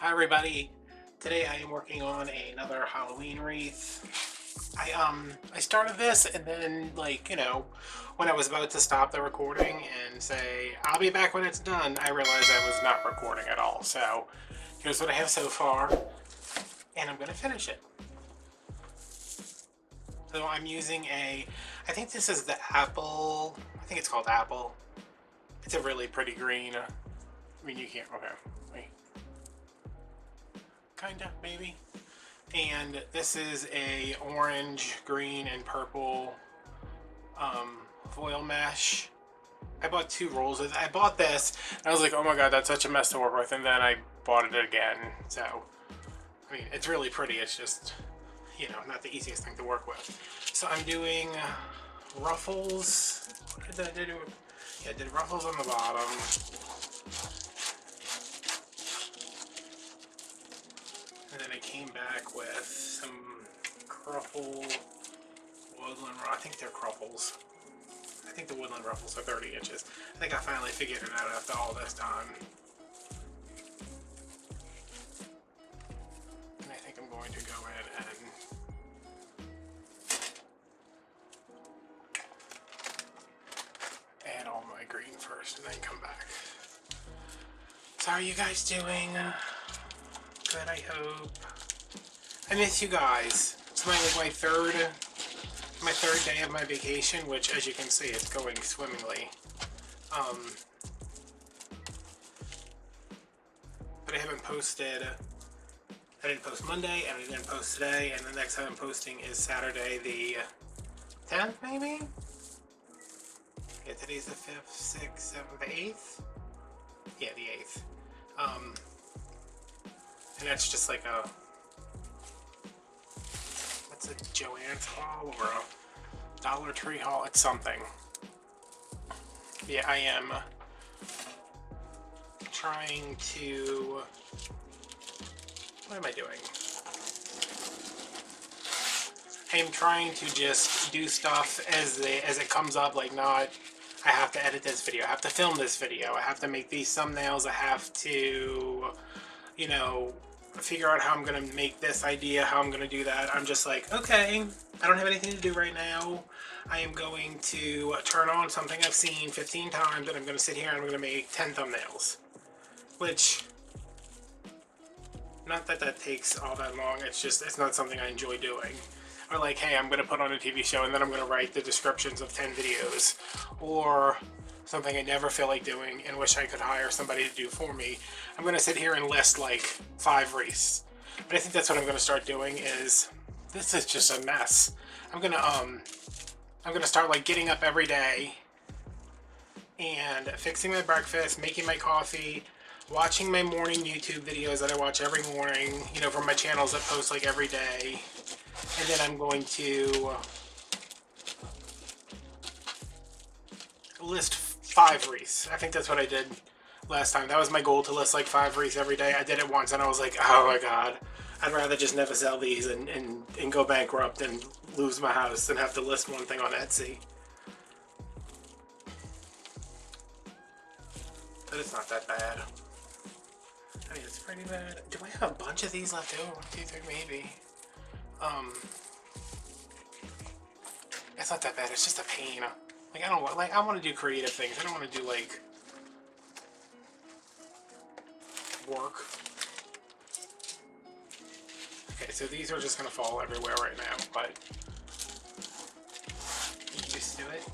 Hi everybody. Today I am working on another Halloween wreath. I started this and then when I was about to stop the recording and say I'll be back when it's done, I realized I was not recording at all. So here's what I have so far and I'm gonna finish it. So I'm using I think this is the apple, I think it's called apple. It's a really pretty green. I mean, you can't, okay, wait. Kinda, maybe. And this is a orange, green, and purple foil mesh. I bought 2 rolls of it. I bought this, and I was like, oh my god, that's such a mess to work with, and then I bought it again. So, I mean, it's really pretty. It's just, not the easiest thing to work with. So I'm doing ruffles. What did I do? Yeah, I did ruffles on the bottom. And then I came back with some Cruffle woodland, I think they're Cruffles. I think the woodland ruffles are 30 inches. I think I finally figured it out after all this time. And I think I'm going to go in and add all my green first and then come back. So how are you guys doing? Good, I hope. I miss you guys. It's my third day of my vacation, which, as you can see, it's going swimmingly. But I haven't posted. I didn't post Monday, and I didn't post today, and the next time I'm posting is Saturday the 10th, maybe? Yeah, today's the 5th, 6th, 7th, 8th? Yeah, the 8th. And that's just like a... That's a Joann's haul or a Dollar Tree haul. It's something. Yeah, I am trying to... What am I doing? I am trying to just do stuff as it comes up, like not, I have to edit this video, I have to film this video, I have to make these thumbnails, I have to, figure out how I'm going to make this idea, how I'm going to do that. I'm just like, okay, I don't have anything to do right now. I am going to turn on something I've seen 15 times and I'm going to sit here and I'm going to make 10 thumbnails. Which, not that that takes all that long, it's not something I enjoy doing. Or like, hey, I'm going to put on a TV show and then I'm going to write the descriptions of 10 videos. Or something I never feel like doing and wish I could hire somebody to do for me. I'm going to sit here and list like 5 wreaths. But I think that's what I'm going to start doing is, this is just a mess. I'm going to start like getting up every day and fixing my breakfast, making my coffee, watching my morning YouTube videos that I watch every morning, from my channels that post like every day. And then I'm going to list 5 wreaths. I think that's what I did last time. That was my goal, to list like 5 wreaths every day. I did it once and I was like, oh my god, I'd rather just never sell these and go bankrupt and lose my house than have to list one thing on Etsy. But it's not that bad. I mean, it's pretty bad. Do I have a bunch of these left over? 1, 2, 3, maybe. It's not that bad. It's just a pain. Like, I want to do creative things. I don't want to do like work. Okay, so these are just gonna fall everywhere right now, but get used to it.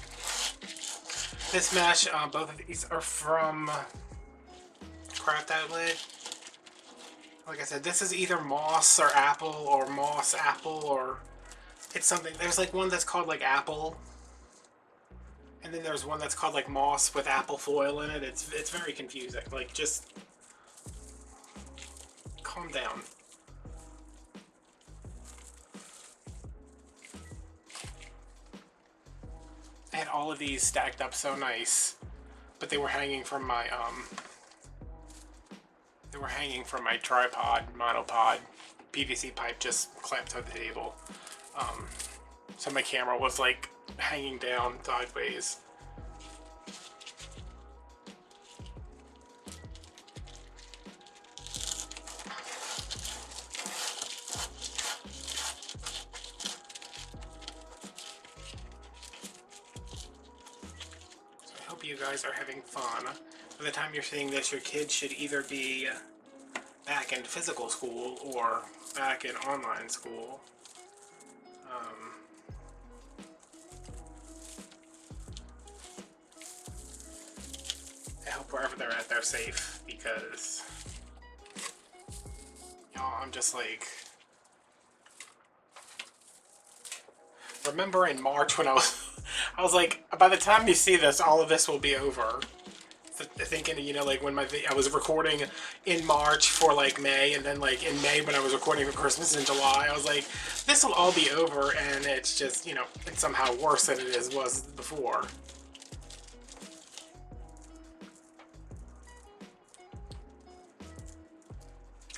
This mesh, both of these are from Craft Outlet. Like I said, this is either moss or apple, or moss apple, or it's something. There's like one that's called like apple, and then there's one that's called like moss with apple foil in it. It's very confusing. Like, just calm down. I had all of these stacked up so nice, but they were hanging from my tripod, monopod. PVC pipe just clamped to the table. So my camera was like hanging down sideways. you guys are having fun. By the time you're seeing this, your kids should either be back in physical school or back in online school. I hope wherever they're at, they're safe, because y'all, I'm just like, remember in March when I was like, by the time you see this, all of this will be over. Thinking, you know, like when I was recording in March for like May, and then like in May when I was recording for Christmas in July, I was like, this will all be over, and it's just, you know, it's somehow worse than it was before.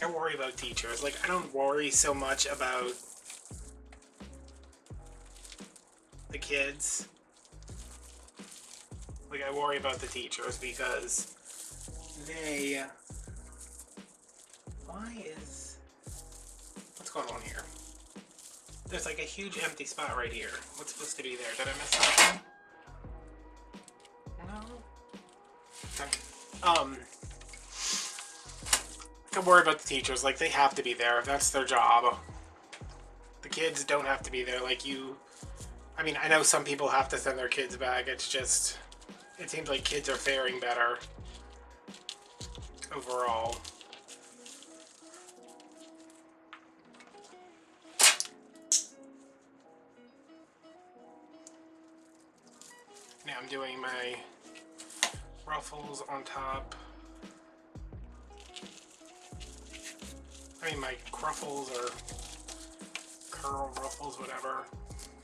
I worry about teachers. Like, I don't worry so much about the kids. Like, I worry about the teachers because they... What's going on here? There's like a huge empty spot right here. What's supposed to be there? Did I miss something? No? I worry about the teachers. Like, they have to be there. That's their job. The kids don't have to be there. Like, I mean, I know some people have to send their kids back. It's just... It seems like kids are faring better overall. Now I'm doing my ruffles on top. I mean, my cruffles or curl ruffles, whatever.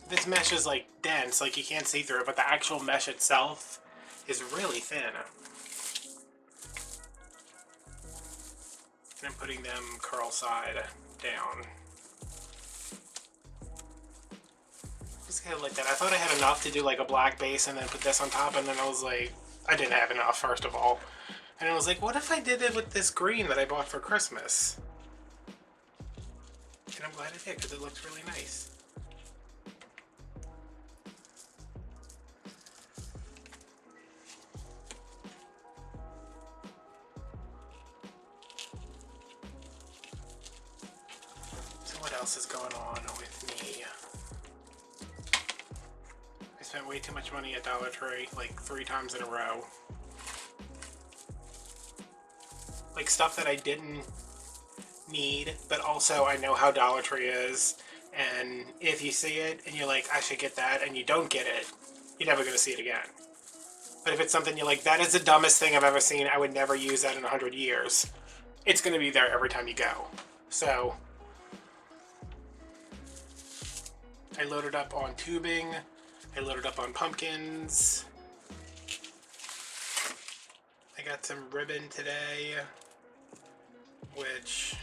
This mesh is like dense, like you can't see through it, but the actual mesh itself is really thin. And I'm putting them curl side down. Just kind of like that. I thought I had enough to do like a black base and then put this on top, and then I was like, I didn't have enough, first of all. And I was like, what if I did it with this green that I bought for Christmas? And I'm glad I did, because it looks really nice. So what else is going on with me? I spent way too much money at Dollar Tree, like 3 times in a row. Like stuff that I didn't need, but also I know how Dollar Tree is, and if you see it and you're like, I should get that, and you don't get it, you're never going to see it again. But if it's something you're like, that is the dumbest thing I've ever seen, I would never use that in 100 years, it's going to be there every time you go. So I loaded up on tubing, I loaded up on pumpkins, I got some ribbon today, which...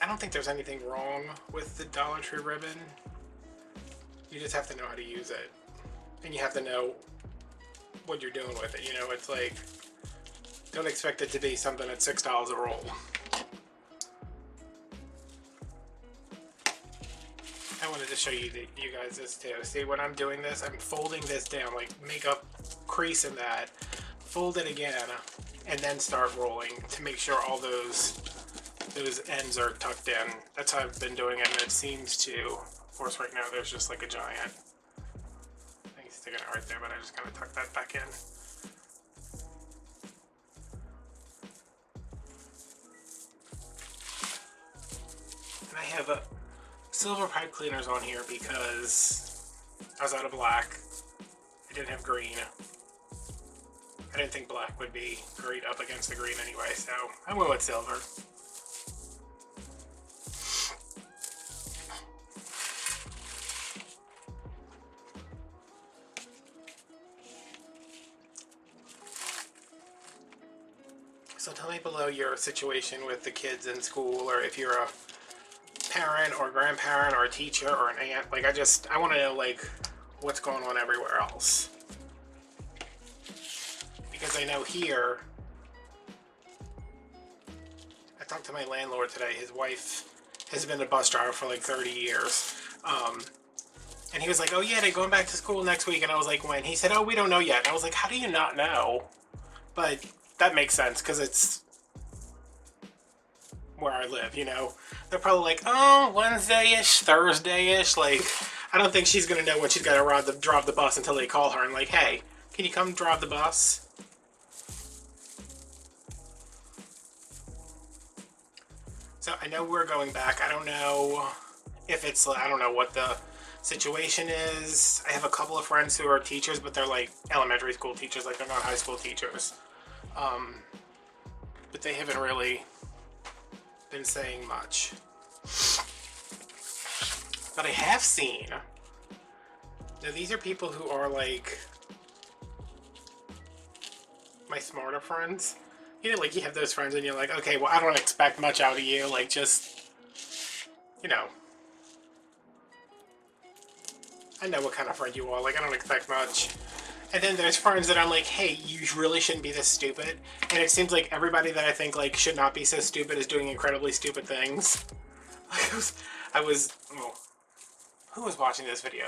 I don't think there's anything wrong with the Dollar Tree ribbon. You just have to know how to use it. And you have to know what you're doing with it. You know, it's like, don't expect it to be something at $6 a roll. I wanted to show you guys this too. See, when I'm doing this, I'm folding this down, like make a crease in that, fold it again, and then start rolling to make sure all those ends are tucked in. That's how I've been doing it, and it seems to, of course right now there's just like a giant thing sticking out right there, but I just kind of tuck that back in. And I have silver pipe cleaners on here because I was out of black. I didn't have green. I didn't think black would be great up against the green anyway, so I went with silver. So tell me below your situation with the kids in school, or if you're a parent or grandparent or a teacher or an aunt. Like, I want to know, like, what's going on everywhere else. Because I know here, I talked to my landlord today. His wife has been a bus driver for like 30 years. And he was like, oh yeah, they're going back to school next week. And I was like, when? He said, oh, we don't know yet. And I was like, how do you not know? But that makes sense because it's where I live, you know? They're probably like, oh, Wednesday-ish, Thursday-ish. Like, I don't think she's going to know when she's got to drive the bus until they call her and like, hey, can you come drive the bus? So I know we're going back. I don't know if it's, I don't know what the situation is. I have a couple of friends who are teachers, but they're like elementary school teachers, like they're not high school teachers. But they haven't really been saying much. But I have seen, now these are people who are like my smarter friends. You know, like you have those friends and you're like, okay, well, I don't expect much out of you. Like, just, you know, I know what kind of friend you are. Like, I don't expect much. And then there's friends that I'm like, hey, you really shouldn't be this stupid. And it seems like everybody that I think like should not be so stupid is doing incredibly stupid things. Oh, who was watching this video?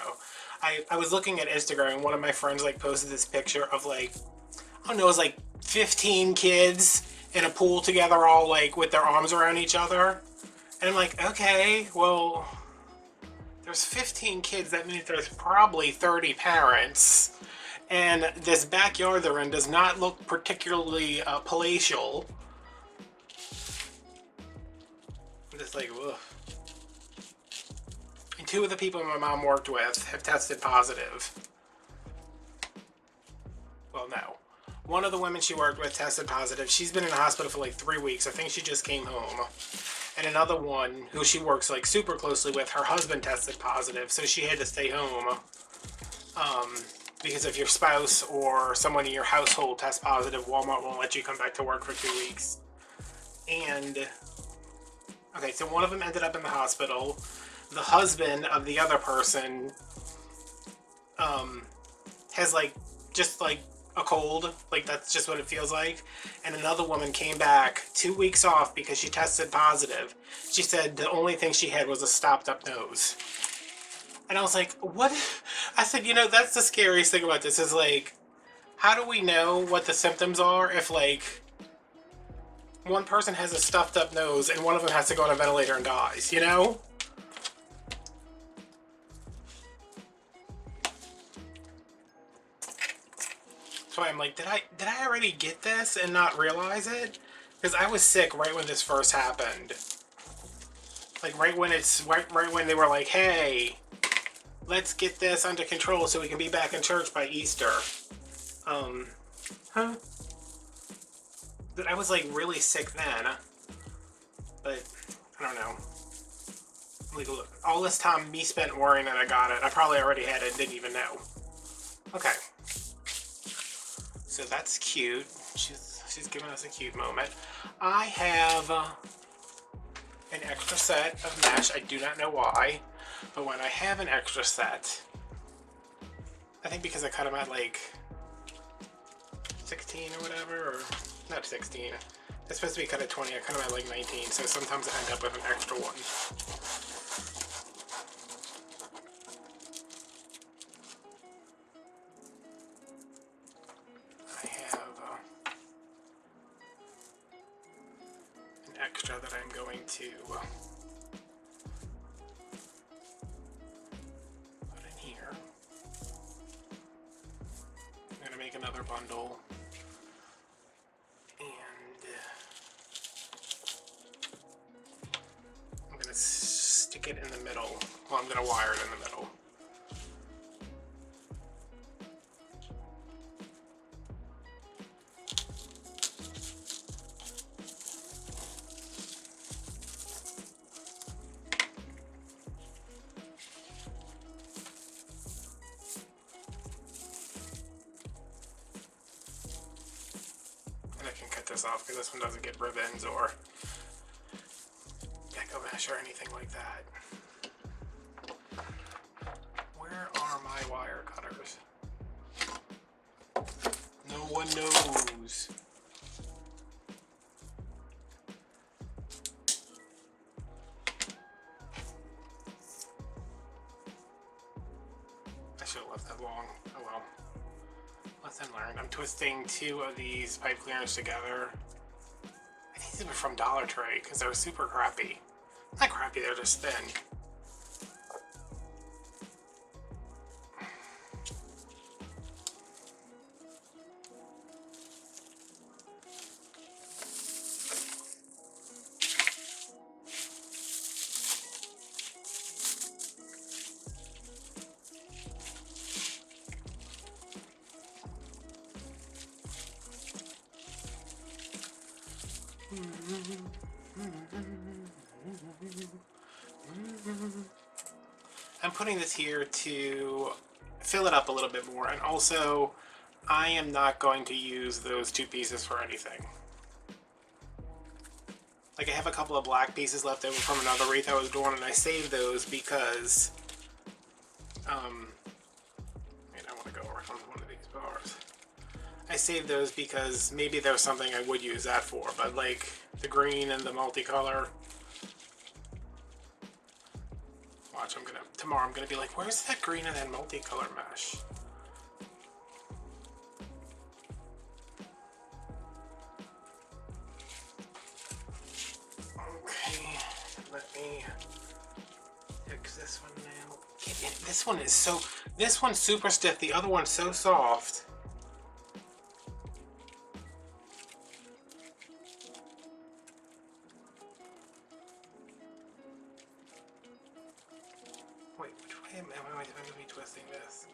I was looking at Instagram and one of my friends like posted this picture of like, I don't know, it was like 15 kids in a pool together, all like with their arms around each other. And I'm like, okay, well, there's 15 kids. That means there's probably 30 parents. And this backyard they're in does not look particularly palatial. I'm just like, ugh. And two of the people my mom worked with have tested positive. Well, no. One of the women she worked with tested positive. She's been in the hospital for like 3 weeks. I think she just came home. And another one who she works like super closely with, her husband tested positive, so she had to stay home. Because if your spouse or someone in your household tests positive, Walmart won't let you come back to work for 2 weeks. And, okay, so one of them ended up in the hospital. The husband of the other person has like, just like a cold, like that's just what it feels like. And another woman came back 2 weeks off because she tested positive. She said the only thing she had was a stopped up nose. And I was like, what? I said, you know, that's the scariest thing about this is like, how do we know what the symptoms are if like one person has a stuffed up nose and one of them has to go on a ventilator and dies, you know? So I'm like, did I already get this and not realize it? Because I was sick right when this first happened. Like right when right when they were like, hey, let's get this under control so we can be back in church by Easter. Huh? But I was like really sick then. But I don't know. Like all this time me spent worrying that I got it. I probably already had it and didn't even know. Okay. So that's cute. She's giving us a cute moment. I have an extra set of mesh. I do not know why, but when I have an extra set, I think because I cut them at like 16 or whatever, or not 16. It's supposed to be cut at 20. I cut them at like 19, so sometimes I end up with an extra one. Extra that I'm going to put in here. I'm going to make another bundle and I'm going to stick it in the middle. Well, I'm going to wire it in the middle. Off because this one doesn't get ribbons or Deco mesh or anything like that. Where are my wire cutters? No one knows. should have left that long. Oh well. Lesson learned. I'm twisting 2 of these pipe cleaners together. I think these were from Dollar Tree because they were super crappy. Not crappy, they're just thin. I'm putting this here to fill it up a little bit more, and also I am not going to use those 2 pieces for anything. Like, I have a couple of black pieces left over from another wreath I was doing, and I saved those because I want to go around one of these bars. I saved those because maybe there's something I would use that for, but like the green and the multicolor. Watch, tomorrow I'm gonna be like, where's that green and that multicolor mesh? Okay, let me fix this one now. This one's super stiff, the other one's so soft. Wait, which way am I going to be twisting this?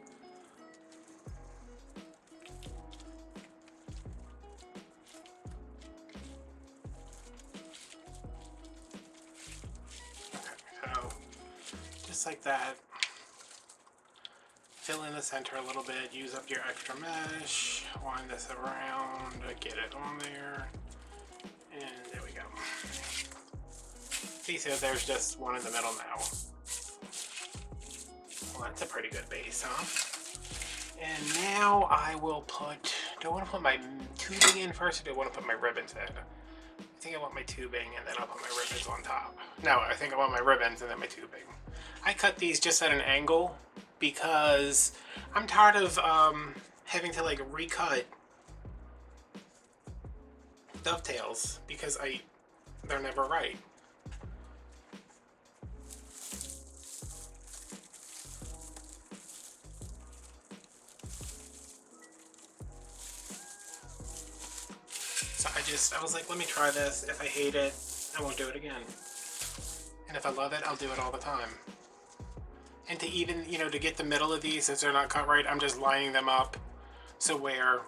Okay, so just like that. Fill in the center a little bit, use up your extra mesh, wind this around, get it on there, and there we go. See, so there's just one in the middle now. Well, that's a pretty good base, huh? And now I will put, do I want to put my tubing in first, or do I want to put my ribbons in? I think I want my tubing and then I'll put my ribbons on top. No, I think I want my ribbons and then my tubing. I cut these just at an angle because I'm tired of having to like recut dovetails because they're never right. So I was like, let me try this. If I hate it, I won't do it again. And if I love it, I'll do it all the time. And to even, to get the middle of these, since they're not cut right, I'm just lining them up so where,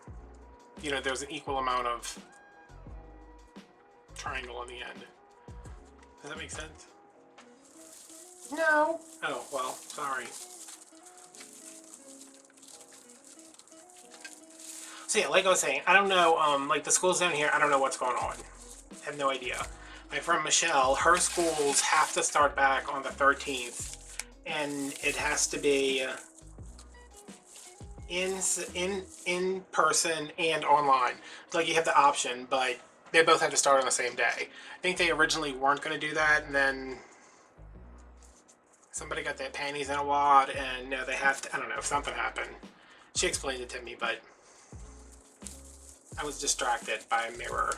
there's an equal amount of triangle on the end. Does that make sense? No. Oh, well, sorry. So yeah, like I was saying, I don't know, like the schools down here, I don't know what's going on. I have no idea. My friend Michelle, her schools have to start back on the 13th, and it has to be in person and online. Like you have the option, but they both have to start on the same day. I think they originally weren't going to do that, and then somebody got their panties in a wad, and now they have to, I don't know, if something happened. She explained it to me, but I was distracted by a mirror.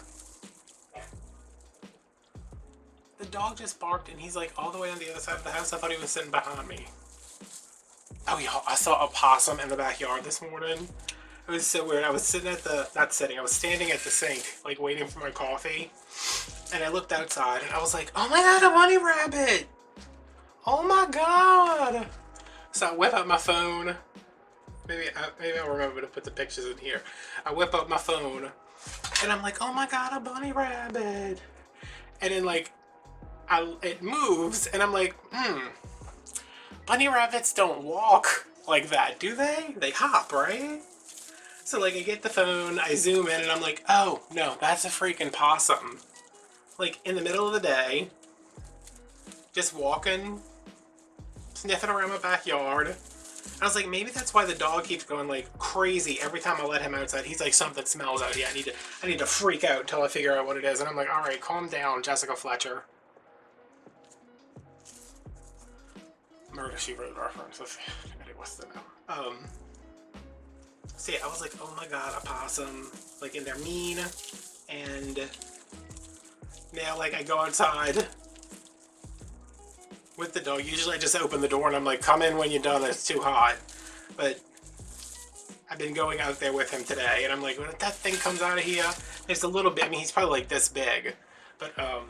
The dog just barked, and he's like all the way on the other side of the house. I thought he was sitting behind me. Oh yeah, I saw a possum in the backyard this morning. It was so weird. I was sitting at the, I was standing at the sink, like waiting for my coffee. And I looked outside, and I was like, oh my god, a bunny rabbit! Oh my god! So I whip out my phone. Maybe I'll remember to put the pictures in here. I whip up my phone, and I'm like, oh my god, a bunny rabbit! And then like, it moves, and I'm like, bunny rabbits don't walk like that, do they? They hop, right? So like, I get the phone, I zoom in, and I'm like, oh no, that's a freaking possum. Like in the middle of the day, just walking, sniffing around my backyard. I was like, maybe that's why the dog keeps going like crazy every time I let him outside. He's like, something smells out here. I need to freak out until I figure out what it is. And I'm like, all right, calm down, Jessica Fletcher. Murder, She Wrote reference, if anybody wants to know. So yeah, I was like, oh my god, a possum. Like, and they're mean. And now, like, I go outside with the dog. Usually I just open the door and I'm like, come in when you're done, it's too hot. But I've been going out there with him today, and I'm like, when that thing comes out of here, there's a little bit, I mean, he's probably like this big, but I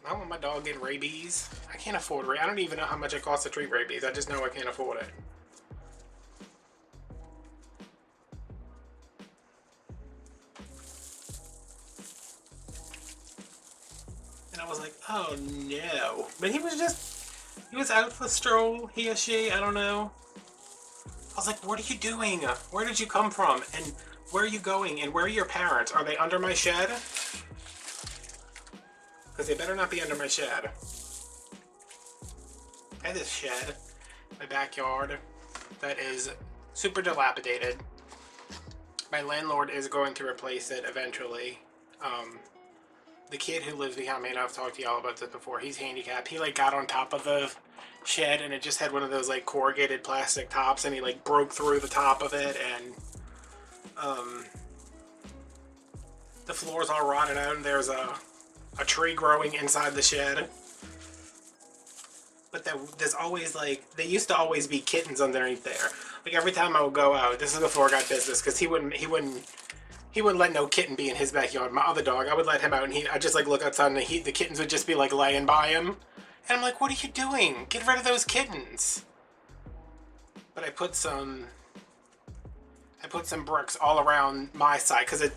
don't want my dog getting rabies. I can't afford rabies. I don't even know how much it costs to treat rabies. I just know I can't afford it. And I was like, oh no. But he was out for a stroll, he or she, I don't know. I was like, what are you doing? Where did you come from? And where are you going? And where are your parents? Are they under my shed? Because they better not be under my shed. I have this shed in my backyard that is super dilapidated. My landlord is going to replace it eventually. The kid who lives behind me, and I've talked to y'all about this before, he's handicapped. He like got on top of the shed and it just had one of those like corrugated plastic tops, and he like broke through the top of it, and the floor's all rotted out, and there's a tree growing inside the shed. But there's always like, there used to always be kittens underneath there. Like every time I would go out, this is before I got business, because he wouldn't let no kitten be in his backyard. My other dog, I would let him out, and I'd just like look outside, and the kittens would just be like laying by him. And I'm like, what are you doing? Get rid of those kittens. But I put some bricks all around my side, because it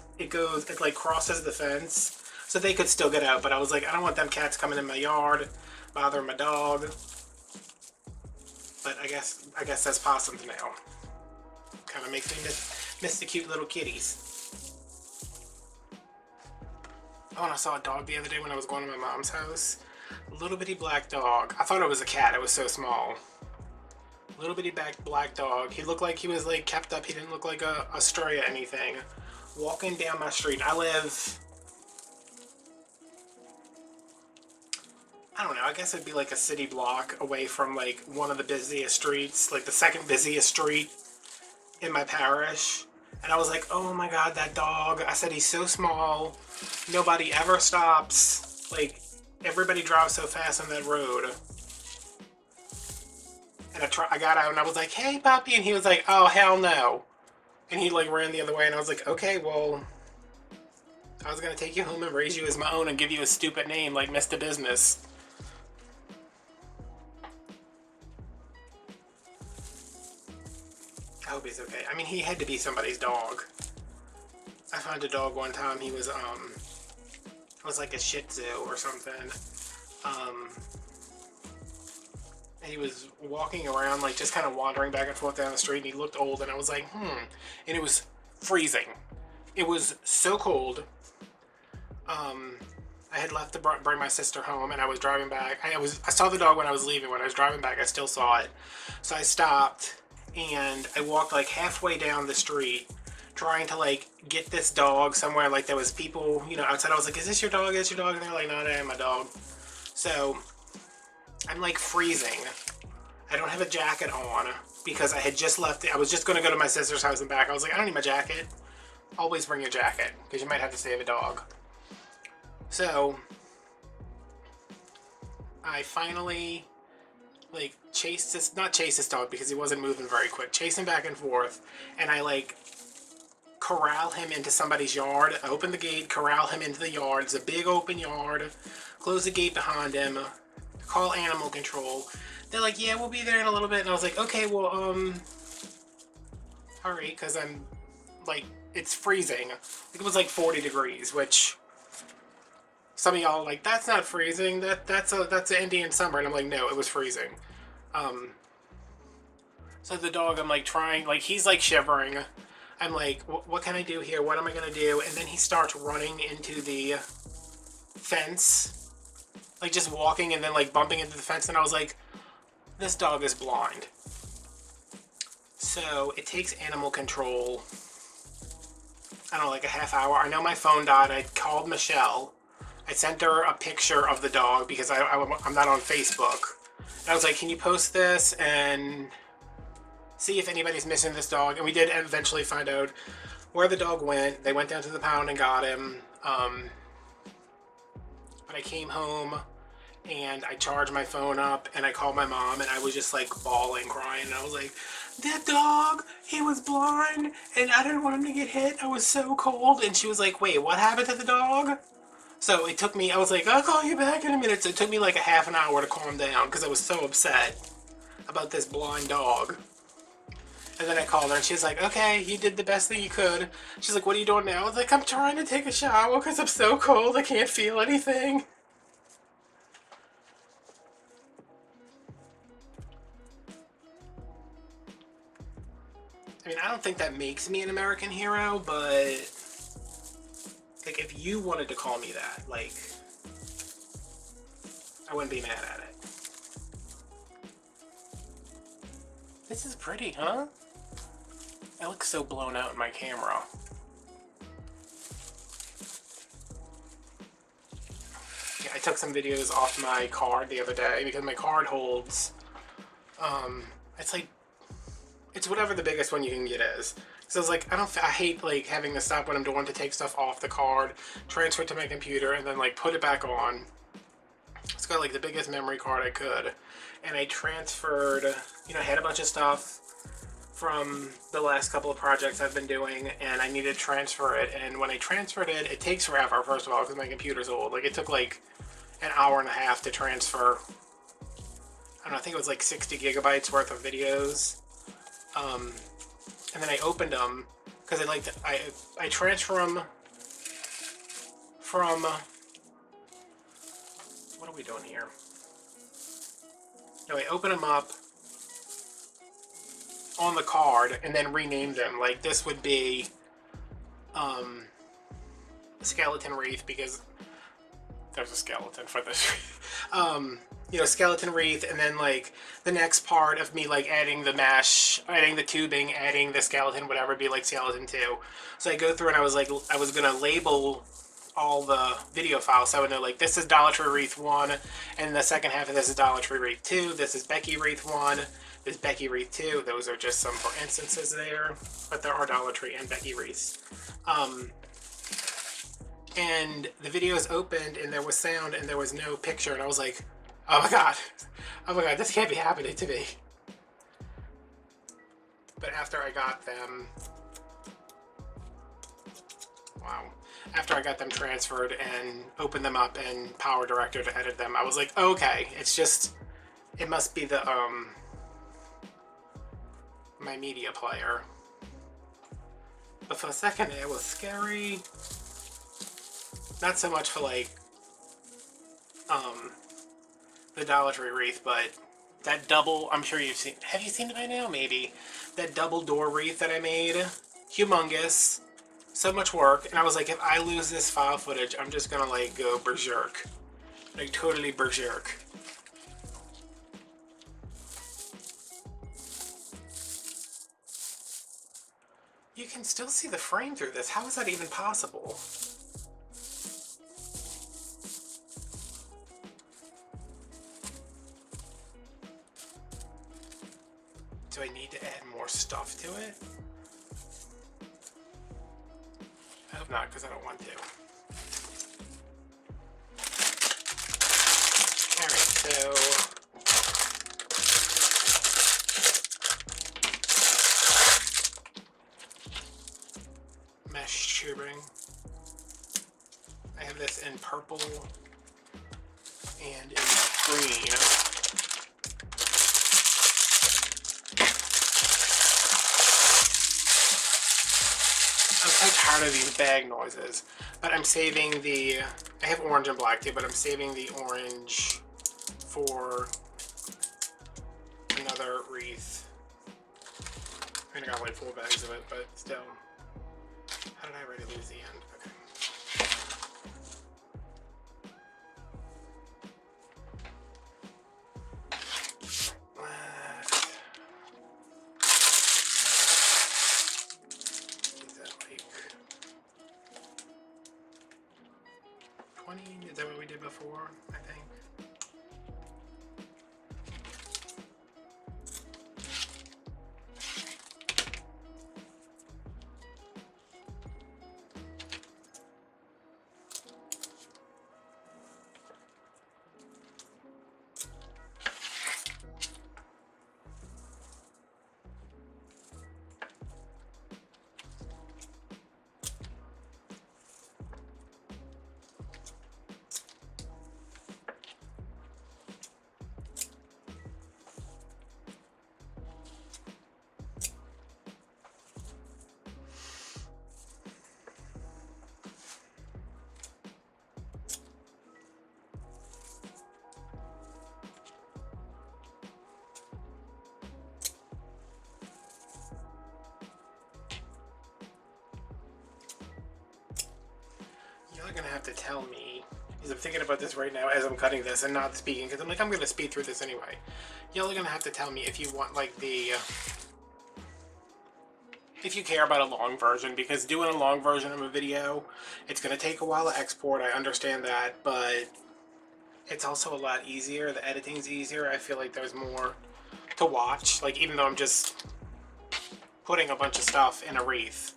like crosses the fence, so they could still get out. But I was like, I don't want them cats coming in my yard, bothering my dog. But I guess that's possums now. Kind of makes me miss the cute little kitties. Oh, and I saw a dog the other day when I was going to my mom's house. A little bitty black dog. I thought it was a cat. It was so small. Little bitty black dog. He looked like he was like kept up. He didn't look like a stray or anything. Walking down my street. I don't know, I guess it'd be like a city block away from like one of the busiest streets, like the second busiest street in my parish. And I was like, oh my god, that dog. I said, he's so small. Nobody ever stops. Like, everybody drives so fast on that road. And I got out and I was like, hey puppy, and he was like, oh hell no. And he like ran the other way, and I was like, okay, well, I was gonna take you home and raise you as my own and give you a stupid name like Mr. Business. I hope he's okay. I mean, he had to be somebody's dog. I found a dog one time, he was it was like a Shih Tzu or something. And he was walking around, like just kind of wandering back and forth down the street, and he looked old, and I was like, And it was freezing. It was so cold. I had left to bring my sister home, and I was driving back. I saw the dog when I was leaving. When I was driving back, I still saw it. So I stopped, and I walked like halfway down the street, trying to like get this dog somewhere. Like there was people, you know, outside. I was like, is this your dog? Is this your dog? And they're like, no, that ain't my dog. So I'm like freezing. I don't have a jacket on because I had just left. I was just going to go to my sister's house and back. I was like, I don't need my jacket. Always bring your jacket because you might have to save a dog. So I finally like not chased this dog because he wasn't moving very quick. Chase him back and forth, and I like corral him into somebody's yard. I open the gate, corral him into the yard. It's a big open yard. Close the gate behind him. Call animal control. They're like, yeah, we'll be there in a little bit. And I was like, okay, well, hurry, because I'm like, it's freezing. It was like 40 degrees, which some of y'all are like, that's not freezing. That's an Indian summer. And I'm like, no, it was freezing. So the dog, I'm like trying, like he's like shivering. I'm like, what can I do here? What am I gonna do? And then he starts running into the fence, like just walking and then like bumping into the fence. And I was like, this dog is blind. So it takes animal control, I don't know, like a half hour. I know my phone died. I called Michelle. I sent her a picture of the dog because I'm not on Facebook. And I was like, can you post this and see if anybody's missing this dog? And we did eventually find out where the dog went. They went down to the pound and got him. But I came home and I charged my phone up and I called my mom and I was just like bawling, crying. And I was like, that dog, he was blind and I didn't want him to get hit. I was so cold. And she was like, wait, what happened to the dog? So it took me, I was like, I'll call you back in a minute. So it took me like a half an hour to calm down because I was so upset about this blind dog. And then I called her and she's like, okay, you did the best thing you could. She's like, what are you doing now? I was like, I'm trying to take a shower because I'm so cold. I can't feel anything. I mean, I don't think that makes me an American hero, but like if you wanted to call me that, like I wouldn't be mad at it. This is pretty, huh? I look so blown out in my camera. Yeah, I took some videos off my card the other day because my card holds, it's like, it's whatever the biggest one you can get is. So I was like, I hate like having to stop what I'm doing to take stuff off the card, transfer it to my computer, and then like put it back on. It's got like the biggest memory card I could. And I transferred, I had a bunch of stuff from the last couple of projects I've been doing, and I needed to transfer it. And when I transferred it, it takes forever, first of all, because my computer's old. Like, it took like an hour and a half to transfer, I don't know, I think it was like 60 gigabytes worth of videos. And then I opened them, because I transfer them from, what are we doing here? No, I open them up on the card and then rename them. Like this would be Skeleton Wreath because there's a skeleton for this. Skeleton Wreath, and then like the next part of me like adding the mesh, adding the tubing, adding the skeleton, whatever, be like Skeleton 2. So I go through and I was like, I was gonna label all the video files so I would know like this is Dollar Tree Wreath 1 and the second half of this is Dollar Tree Wreath 2, this is Becky Wreath 1, this is Becky Wreath 2. Those are just some for instances there, but there are Dollar Tree and Becky Wreaths. And the videos opened and there was sound and there was no picture, and I was like, oh my god, this can't be happening to me. But after I got them, wow, after I got them transferred and opened them up and Power Director to edit them, I was like, okay, it's just, it must be the, my media player. But for a second it was scary. Not so much for like, the Dollar Tree Wreath, but that double, I'm sure you've seen, have you seen it by now? Maybe. That double door wreath that I made, humongous, so much work, and I was like, if I lose this file footage, I'm just gonna like go berserk. Like totally berserk. You can still see the frame through this. How is that even possible? Do I need to add more stuff to it? I hope not, because I don't want to. Alright, so mesh tubing. I have this in purple and in green. I'm so tired of these bag noises, but I'm saving the, I have orange and black too, but I'm saving the orange for another wreath. I mean, I got like 4 bags of it, but still. How did I already lose the end? Okay. Is that what we did before, I think? to tell me, because I'm thinking about this right now as I'm cutting this and not speaking, because I'm like, I'm going to speed through this anyway. Y'all are going to have to tell me if you want like the, if you care about a long version, because doing a long version of a video, it's going to take a while to export, I understand that, but it's also a lot easier. The editing's easier. I feel like there's more to watch, like even though I'm just putting a bunch of stuff in a wreath.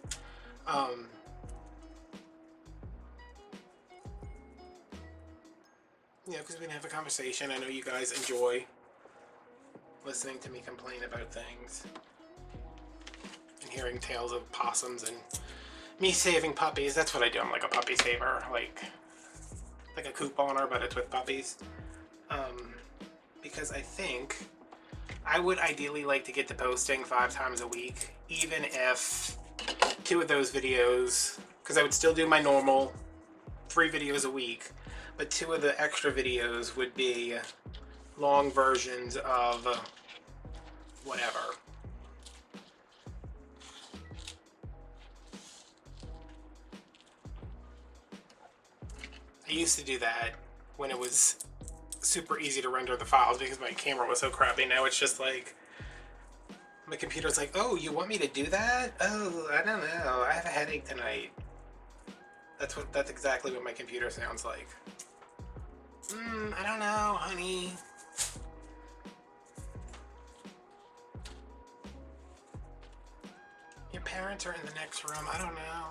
Yeah, because we can have a conversation. I know you guys enjoy listening to me complain about things and hearing tales of possums and me saving puppies. That's what I do. I'm like a puppy saver, like a couponer, but it's with puppies. Because I think I would ideally like to get to posting 5 times a week, even if 2 of those videos, because I would still do my normal 3 videos a week, but 2 of the extra videos would be long versions of whatever. I used to do that when it was super easy to render the files because my camera was so crappy. Now it's just like, my computer's like, oh, you want me to do that? Oh, I don't know. I have a headache tonight. That's exactly what my computer sounds like. I don't know, honey. Your parents are in the next room. I don't know.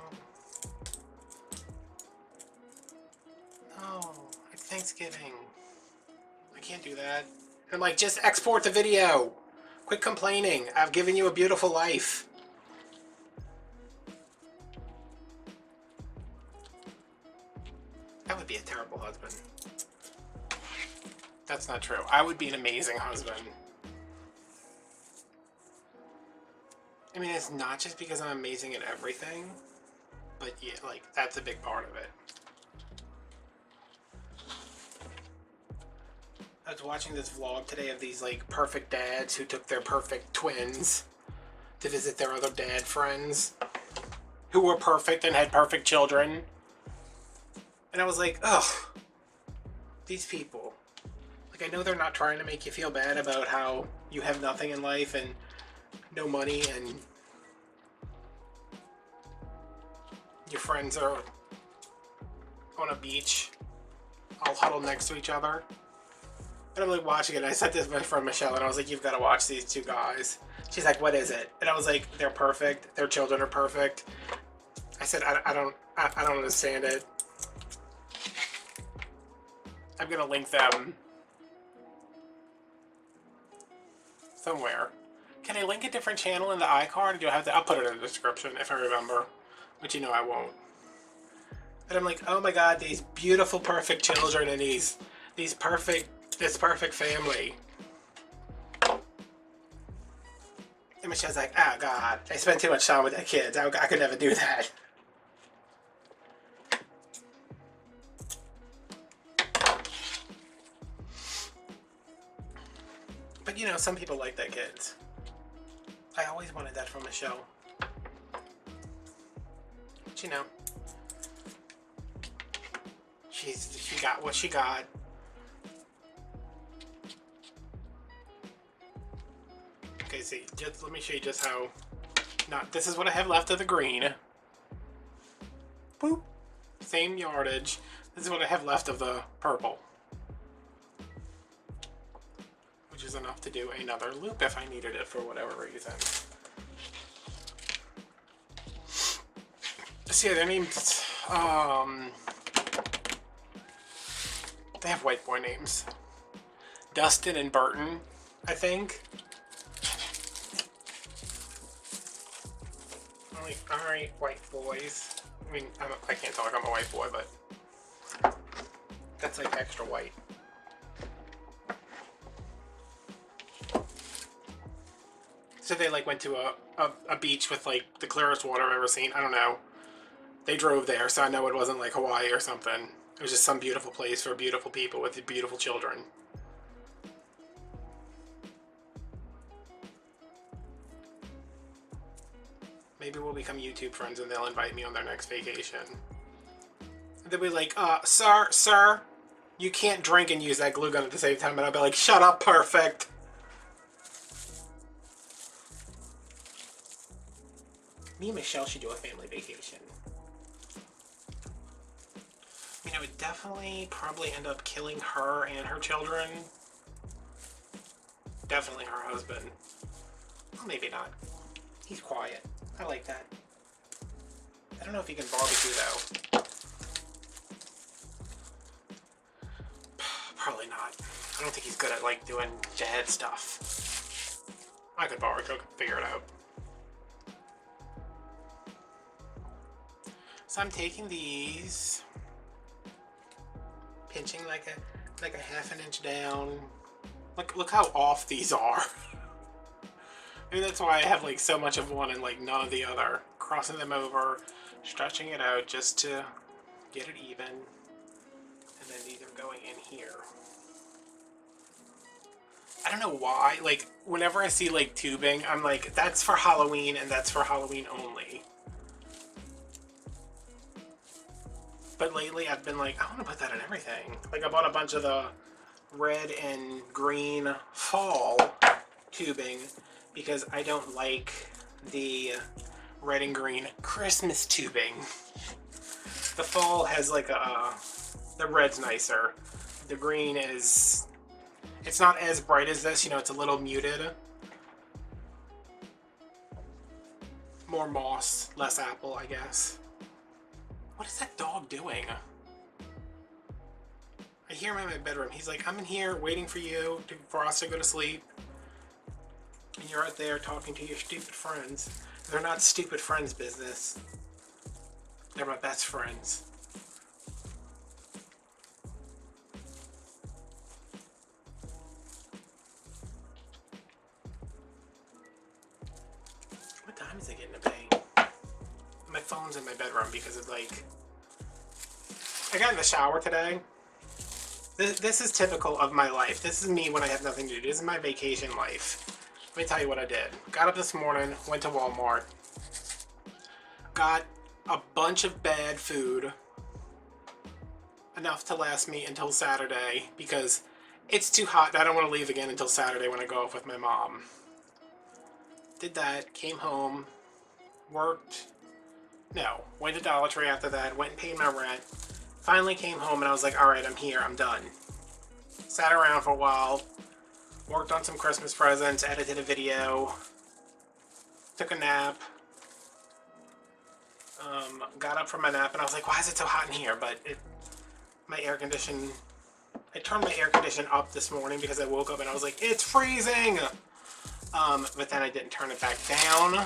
No, it's Thanksgiving. I can't do that. I'm like, just export the video. Quit complaining. I've given you a beautiful life. That would be a terrible husband. That's not true. I would be an amazing husband. I mean, it's not just because I'm amazing at everything, but yeah, like, that's a big part of it. I was watching this vlog today of these, like, perfect dads who took their perfect twins to visit their other dad friends who were perfect and had perfect children. And I was like, ugh, these people. Like, I know they're not trying to make you feel bad about how you have nothing in life and no money and your friends are on a beach all huddled next to each other. And I'm like watching it, and I sent this to my friend Michelle, and I was like, you've got to watch these 2 guys. She's like, what is it? And I was like, they're perfect. Their children are perfect. I said, I don't understand it. I'm gonna link them somewhere. Can I link a different channel in the iCard? Or do I have to? I'll put it in the description if I remember, which you know I won't. And I'm like, oh my god, these beautiful, perfect children and this perfect family. And Michelle's like, oh god, I spent too much time with their kids. I could never do that. But you know, some people like their kids. I always wanted that from Michelle. But you know, she got what she got. Okay, see, just let me show you just how. This is what I have left of the green. Boop. Same yardage. This is what I have left of the purple, which is enough to do another loop if I needed it for whatever reason. So yeah, their names, they have white boy names. Dustin and Burton, I think. I'm like, alright, white boys. I mean, I can't talk, I'm a white boy, but that's like extra white. So they like went to a beach with like the clearest water I've ever seen. I don't know. They drove there, so I know it wasn't like Hawaii or something. It was just some beautiful place for beautiful people with beautiful children. Maybe we'll become YouTube friends and they'll invite me on their next vacation. They'll be like, sir, you can't drink and use that glue gun at the same time. And I'll be like, shut up, perfect. Me and Michelle should do a family vacation. I mean, I would definitely probably end up killing her and her children. Definitely her husband. Well, maybe not. He's quiet. I like that. I don't know if he can barbecue, though. Probably not. I don't think he's good at, like, doing jihad stuff. I could barbecue. I could figure it out. So I'm taking these, pinching like a half an inch down. Look how off these are. Maybe that's why I have like so much of one and like none of the other. Crossing them over, stretching it out just to get it even, and then these are going in here. I don't know why, like whenever I see like tubing, I'm like, that's for Halloween and that's for Halloween only. But lately I've been like, I want to put that in everything. Like I bought a bunch of the red and green fall tubing because I don't like the red and green Christmas tubing. The fall has like the red's nicer. The green is, it's not as bright as this, you know, it's a little muted. More moss, less apple, I guess. What is that dog doing? I hear him in my bedroom. He's like, I'm in here waiting for you, for us to go to sleep. And you're out there talking to your stupid friends. They're not stupid friends, business. They're my best friends. What time is it getting to be? My phone's in my bedroom because it's like, I got in the shower today. This is typical of my life. This is me when I have nothing to do. This is my vacation life. Let me tell you what I did. Got up this morning, went to Walmart, got a bunch of bad food, enough to last me until Saturday because it's too hot and I don't want to leave again until Saturday when I go off with my mom. Did that, came home, worked, went to Dollar Tree after that, went and paid my rent. Finally came home and I was like, all right, I'm here, I'm done. Sat around for a while, worked on some Christmas presents, edited a video, took a nap, got up from my nap and I was like, why is it so hot in here? But I turned my air condition up this morning because I woke up and I was like, it's freezing! But then I didn't turn it back down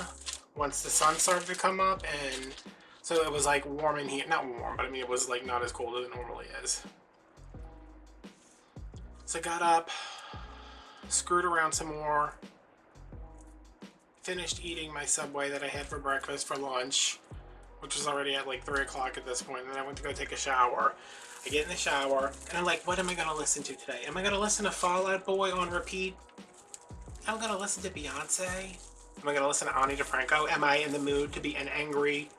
once the sun started to come up, and so it was like warm in here. Not warm, but I mean it was like not as cold as it normally is. So I got up, screwed around some more, finished eating my Subway that I had for breakfast for lunch, which was already at like 3 o'clock at this point, and then I went to go take a shower. I get in the shower, and I'm like, what am I going to listen to today? Am I going to listen to Fall Out Boy on repeat? Am I going to listen to Beyonce? Am I going to listen to Ani DeFranco? Am I in the mood to be an angry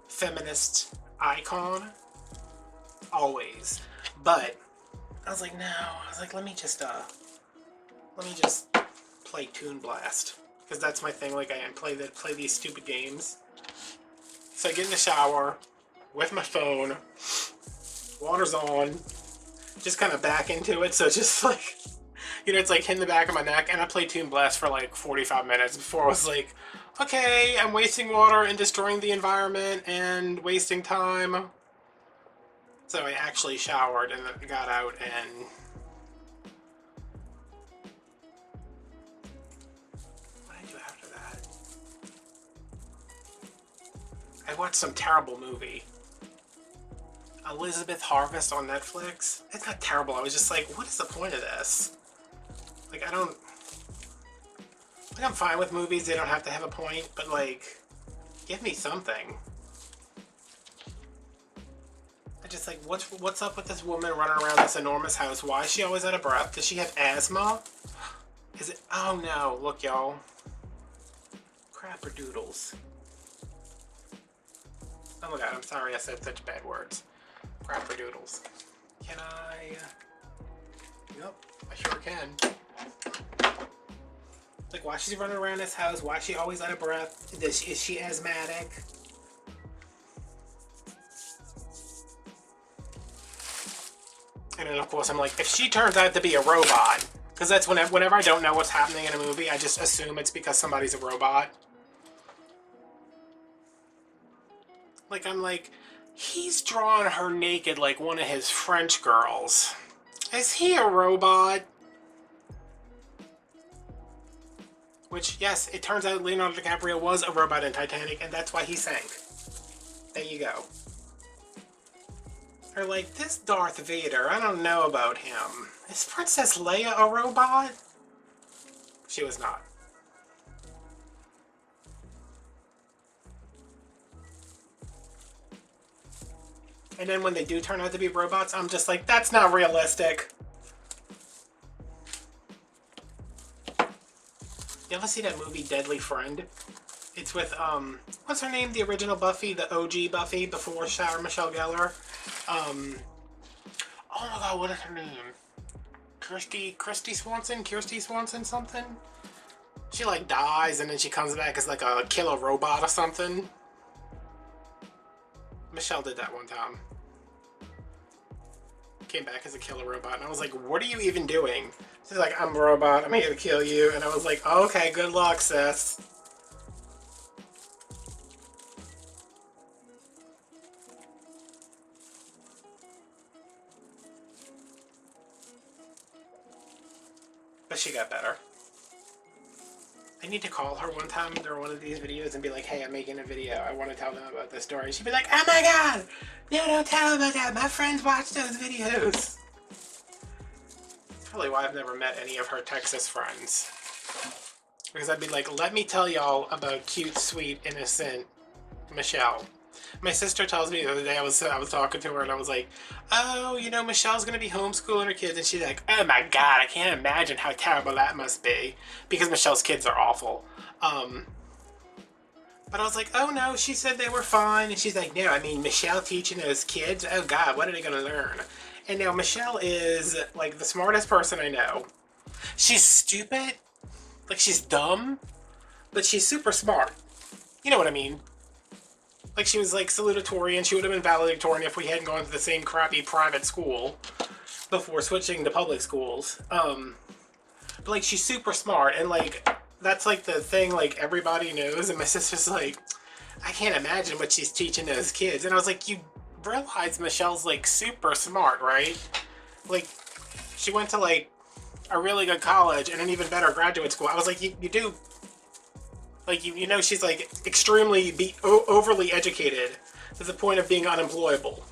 feminist icon? Always. But I was like, no. I was like, let me just play Toon Blast, because that's my thing. Like I play these stupid games. So I get in the shower with my phone, water's on, just kind of back into it. So it's just like, you know, it's like hitting the back of my neck, and I played Toon Blast for like 45 minutes before I was like, okay, I'm wasting water and destroying the environment and wasting time. So I actually showered and then got out and what did I do after that? I watched some terrible movie. Elizabeth Harvest on Netflix. It's not terrible. I was just like, what is the point of this? Like, I'm fine with movies. They don't have to have a point, but like, give me something. I just like, what's up with this woman running around this enormous house? Why is she always out of breath? Does she have asthma? Is it? Oh no! Look, y'all. Crapperdoodles. Oh my god! I'm sorry I said such bad words. Crapperdoodles. Can I? Yep, I sure can. Like, why she's running around this house? Why is she always out of breath? Is she asthmatic? And then, of course, I'm like, if she turns out to be a robot, because that's whenever I don't know what's happening in a movie, I just assume it's because somebody's a robot. Like, I'm like, he's drawing her naked like one of his French girls. Is he a robot? Which, yes, it turns out Leonardo DiCaprio was a robot in Titanic, and that's why he sank. There you go. Or like, this Darth Vader, I don't know about him. Is Princess Leia a robot? She was not. And then when they do turn out to be robots, I'm just like, that's not realistic. You ever see that movie Deadly Friend? It's with, what's her name? The original Buffy, the OG Buffy, before Sarah Michelle Gellar. Oh my god, what is her name? Kirsty Swanson something? She like dies and then she comes back as like a killer robot or something. Michelle did that one time. Came back as a killer robot and I was like, what are you even doing? She's like, I'm a robot, I'm here to kill you. And I was like, okay, good luck, sis. But she got better. I need to call her one time during one of these videos and be like, hey, I'm making a video. I want to tell them about this story. She'd be like, oh my god! No, don't tell them about that. My friends watch those videos. That's probably why I've never met any of her Texas friends. Because I'd be like, let me tell y'all about cute, sweet, innocent Michelle. My sister tells me the other day, I was talking to her and I was like, oh, you know, Michelle's going to be homeschooling her kids. And she's like, oh my god, I can't imagine how terrible that must be. Because Michelle's kids are awful. But I was like, oh no, she said they were fine. And she's like, no, I mean, Michelle teaching those kids? Oh god, what are they going to learn? And now Michelle is like the smartest person I know. She's stupid. Like, she's dumb. But she's super smart. You know what I mean? Like, she was, like, salutatorian. She would have been valedictorian if we hadn't gone to the same crappy private school before switching to public schools. But, like, she's super smart. And, like, that's, like, the thing, like, everybody knows. And my sister's like, I can't imagine what she's teaching those kids. And I was like, you realize Michelle's, like, super smart, right? Like, she went to, like, a really good college and an even better graduate school. I was like, you do... Like, you know, she's, like, extremely overly educated to the point of being unemployable.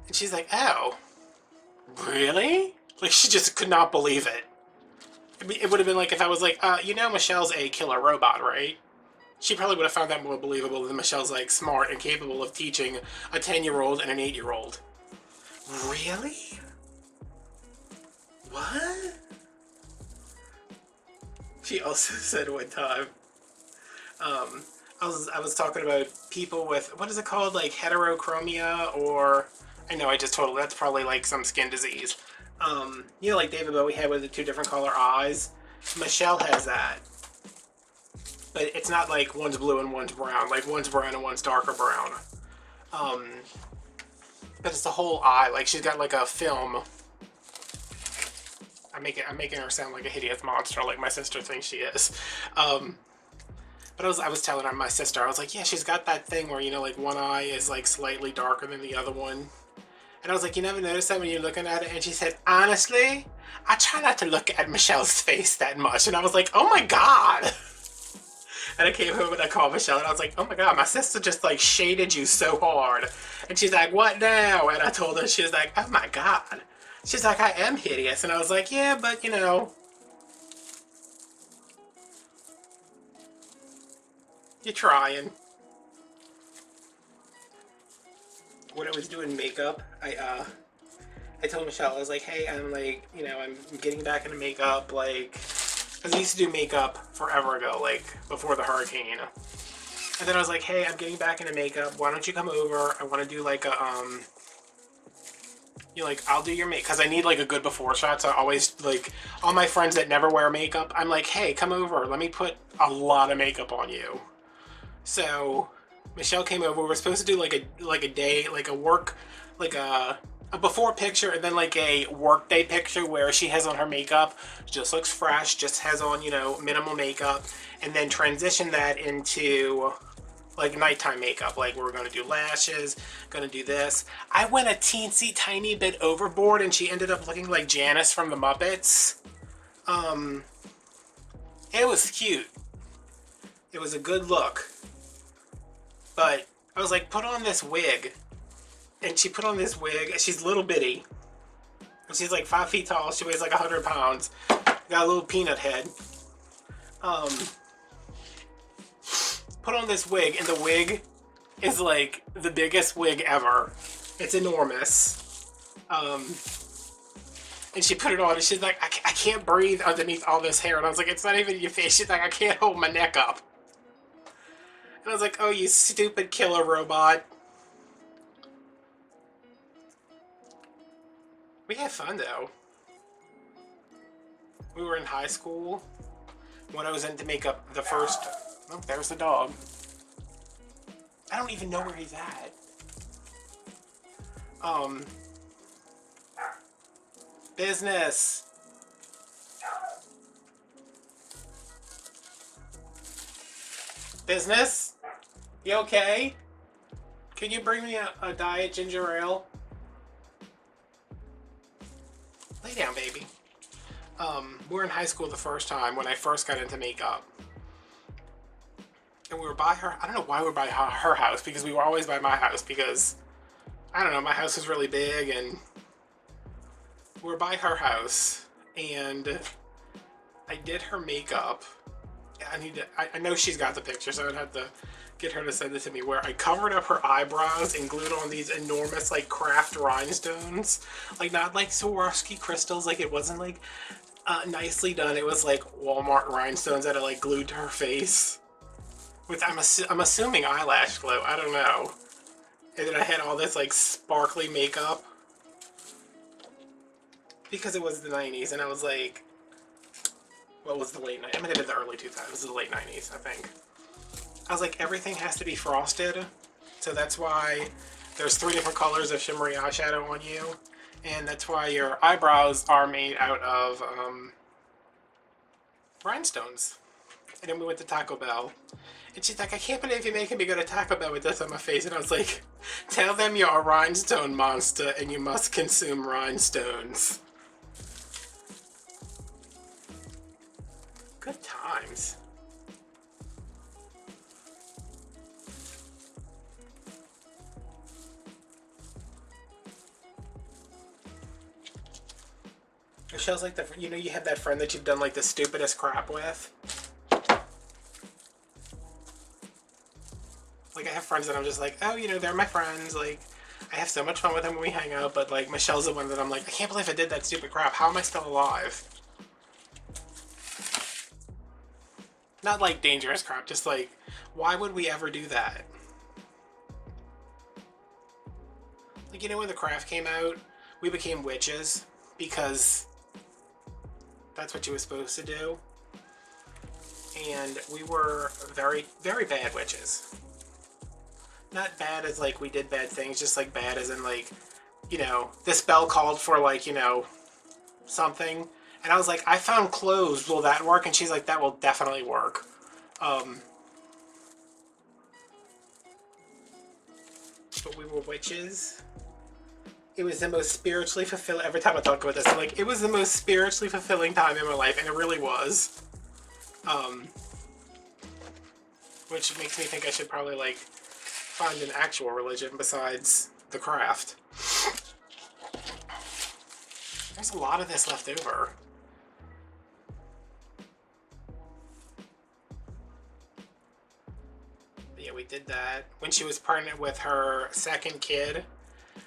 And she's like, oh, really? Like, she just could not believe it. It would have been like if I was like, you know Michelle's a killer robot, right? She probably would have found that more believable than Michelle's, like, smart and capable of teaching a 10-year-old and an 8-year-old. Really? What? She also said one time, I was talking about people with, what is it called, like heterochromia, or, I know I just told her, that's probably like some skin disease. You know, like David Bowie had with the 2 different color eyes? Michelle has that. But it's not like one's blue and one's brown, like one's brown and one's darker brown. But it's the whole eye, like she's got like a film. I'm making her sound like a hideous monster, like my sister thinks she is. But I was telling her, my sister, I was like, yeah, she's got that thing where, you know, like one eye is like slightly darker than the other one. And I was like, you never noticed that when you're looking at it? And she said, honestly, I try not to look at Michelle's face that much. And I was like, oh my god. And I came home and I called Michelle and I was like, oh my god, my sister just like shaded you so hard. And she's like, what now? And I told her, she was like, oh my god. She's like, I am hideous. And I was like, yeah, but you know, you're trying. When I was doing makeup, I told Michelle, I was like, hey, I'm like, you know, I'm getting back into makeup, like, because I used to do makeup forever ago, like, before the hurricane. And then I was like, hey, I'm getting back into makeup. Why don't you come over? I want to do like a, you're like, I'll do your makeup. Because I need like a good before shot. So I always, like, all my friends that never wear makeup, I'm like, hey, come over. Let me put a lot of makeup on you. So Michelle came over. We were supposed to do like a day, like a work, like a before picture and then like a work day picture where she has on her makeup, just looks fresh, just has on, you know, minimal makeup, and then transition that into like nighttime makeup. Like we're gonna do lashes, gonna do this. I went a teensy tiny bit overboard and she ended up looking like Janice from the Muppets. It was cute. It was a good look. But I was like, put on this wig. And she put on this wig. She's little bitty. She's like 5 feet tall. She weighs like 100 pounds. Got a little peanut head. Put on this wig, and the wig is like the biggest wig ever. It's enormous. And she put it on, and she's like, I can't breathe underneath all this hair. And I was like, it's not even your face. She's like, I can't hold my neck up. And I was like, oh, you stupid killer robot. We had fun, though. We were in high school when I was into makeup the first... Oh, there's the dog. I don't even know where he's at. Business. Business? You okay? Can you bring me a diet ginger ale? Lay down, baby. We were in high school the first time when I first got into makeup. And we were by her, I don't know why we were by her house, because we were always by my house, because, I don't know, my house was really big, and we were by her house, and I did her makeup. I know she's got the picture, so I'd have to get her to send it to me, where I covered up her eyebrows and glued on these enormous, like, craft rhinestones. Like, not like Swarovski crystals, like, it wasn't, like, nicely done. It was, like, Walmart rhinestones that I, like, glued to her face. With, I'm assuming eyelash glue, I don't know. And then I had all this, like, sparkly makeup. Because it was the 90s, and I was like... What was the late 90s? I mean, it was the early 2000s. It was the late 90s, I think. I was like, everything has to be frosted. So that's why there's 3 different colors of shimmery eyeshadow on you. And that's why your eyebrows are made out of rhinestones. And then we went to Taco Bell. And she's like, I can't believe you're making me go to Taco Bell with this on my face. And I was like, tell them you're a rhinestone monster and you must consume rhinestones. Good times. Michelle's like the, you know, you have that friend that you've done like the stupidest crap with. Like I have friends that I'm just like, oh, you know, they're my friends. Like I have so much fun with them when we hang out. But like Michelle's the one that I'm like, I can't believe I did that stupid crap. How am I still alive? Not like dangerous crap, just like, why would we ever do that? Like, you know, when The Craft came out, we became witches because that's what you were supposed to do. And we were very, very bad witches. Not bad as like we did bad things, just like bad as in like, you know, this spell called for like, you know, something. And I was like, I found clothes, will that work? And she's like, that will definitely work. But we were witches. It was the most spiritually fulfilling, every time I talk about this, I'm like, it was the most spiritually fulfilling time in my life, and it really was. Which makes me think I should probably like find an actual religion besides The Craft. There's a lot of this left over. Yeah, we did that. When she was pregnant with her second kid,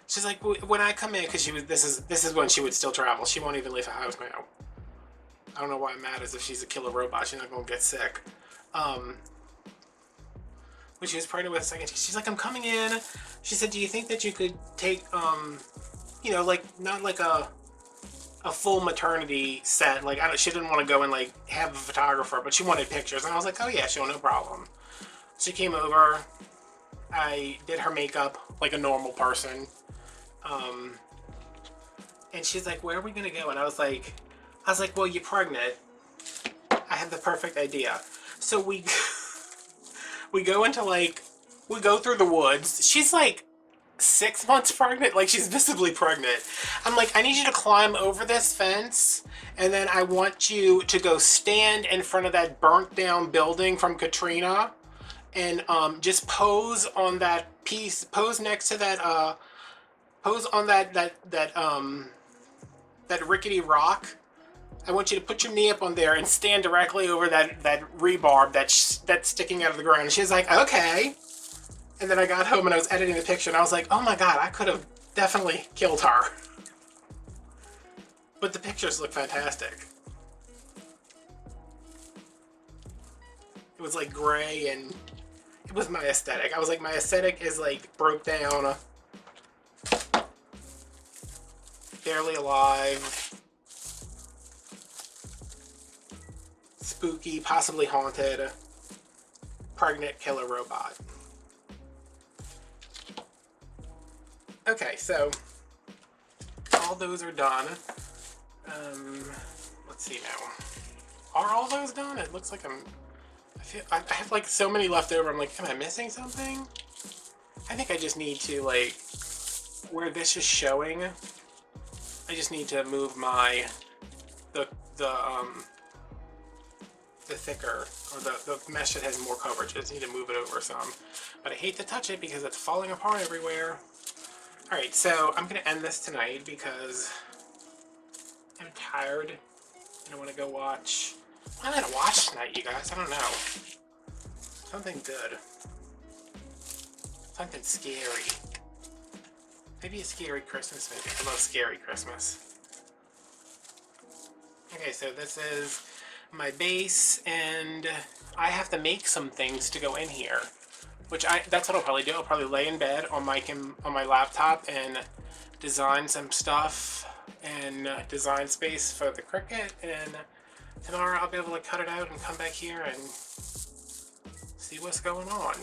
she's like, when I come in, because she was, this is when she would still travel. She won't even leave her house now. I don't know why I'm mad as if she's a killer robot. She's not gonna get sick. when she was pregnant with a second, she's like, I'm coming in. She said, do you think that you could take, you know, like, not like a full maternity set. Like, she didn't want to go and like have a photographer, but she wanted pictures. And I was like, oh yeah, sure, no problem. She came over. I did her makeup like a normal person. And she's like, where are we gonna go? And I was like, well, you're pregnant. I had the perfect idea. So we we go into like, we go through the woods. She's like 6 months pregnant, like she's visibly pregnant. I'm like, I need you to climb over this fence, and then I want you to go stand in front of that burnt down building from Katrina, and just pose on that piece, pose next to that, pose on that rickety rock. I want you to put your knee up on there and stand directly over that rebarb that's sticking out of the ground. And she's like, okay. And then I got home and I was editing the picture and I was like, oh my god, I could have definitely killed her. But the pictures look fantastic. It was like gray and it was my aesthetic. I was like, my aesthetic is like broke down, barely alive, spooky, possibly haunted, pregnant killer robot. Okay, so all those are done. Let's see now. Are all those done? It looks like I have like so many left over. I'm like, am I missing something? I think I just need to like, where this is showing, I just need to move my, the thicker, or the mesh that has more coverage. I just need to move it over some. But I hate to touch it because it's falling apart everywhere. Alright, so I'm going to end this tonight because I'm tired and I want to go watch... What am I going to watch tonight, you guys? I don't know. Something good. Something scary. Maybe a scary Christmas movie. I love scary Christmas. Okay, so this is my base, and I have to make some things to go in here. Which that's what I'll probably do. I'll probably lay in bed on my laptop and design some stuff and design space for the Cricut, and tomorrow I'll be able to cut it out and come back here and see what's going on.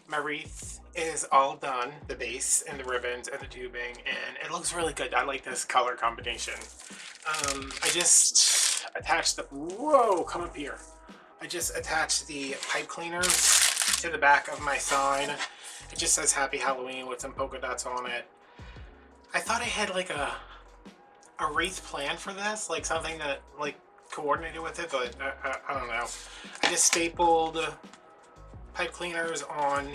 My wreath is all done, the base and the ribbons and the tubing, and it looks really good. I like this color combination. I just attached the, whoa, come up here. I just attached the pipe cleaners to the back of my sign. It just says Happy Halloween with some polka dots on it. I thought I had like a wreath plan for this, like something that like coordinated with it, but I don't know. I just stapled pipe cleaners on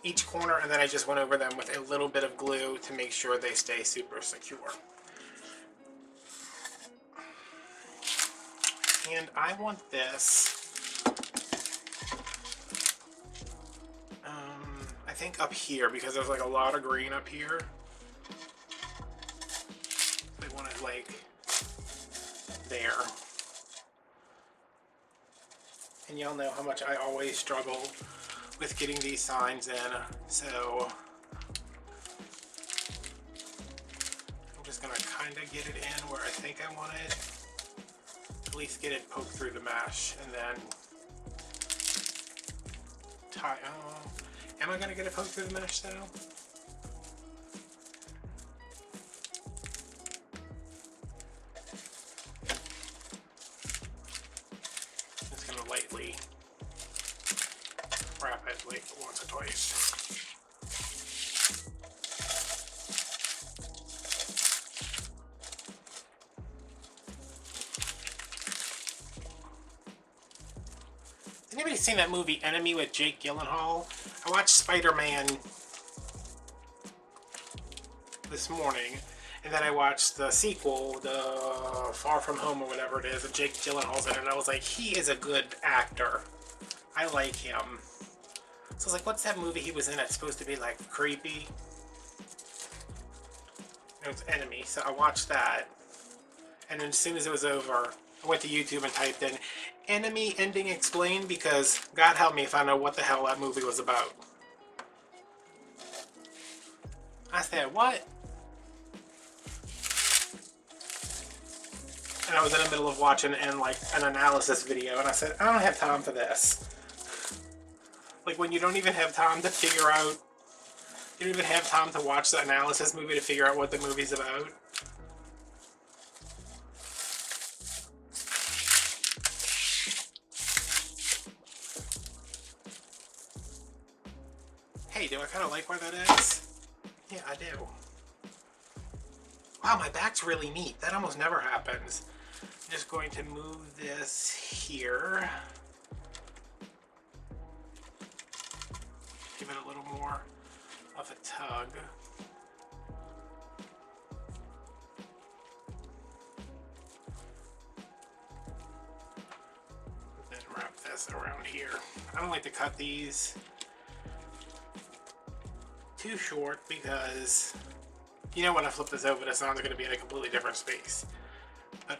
each corner, and then I just went over them with a little bit of glue to make sure they stay super secure. And I want this, I think up here, because there's like a lot of green up here. I want it like there. And y'all know how much I always struggle with getting these signs in, so I'm just gonna kind of get it in where I think I want it. At least get it poked through the mesh, and then tie. Oh, am I gonna get it poked through the mesh though? Just gonna lightly wrap it like once or twice. Anybody seen that movie Enemy with Jake Gyllenhaal? I watched Spider-Man this morning, and then I watched the sequel, the Far From Home or whatever it is, and Jake Gyllenhaal's in it, and I was like, he is a good actor. I like him. So I was like, what's that movie he was in that's supposed to be like creepy? It was Enemy, so I watched that, and then as soon as it was over, I went to YouTube and typed in Enemy Ending Explained because God help me if I know what the hell that movie was about. I said, what? And I was in the middle of watching like an analysis video, and I said, I don't have time for this. Like when you don't even have time to figure out, you don't even have time to watch the analysis movie to figure out what the movie's about. Hey, do I kind of like where that is? Yeah, I do. Wow, my back's really neat. That almost never happens. I'm just going to move this here. Give it a little more of a tug. Then wrap this around here. I don't like to cut these too short because you know when I flip this over, the sounds are going to be in a completely different space. But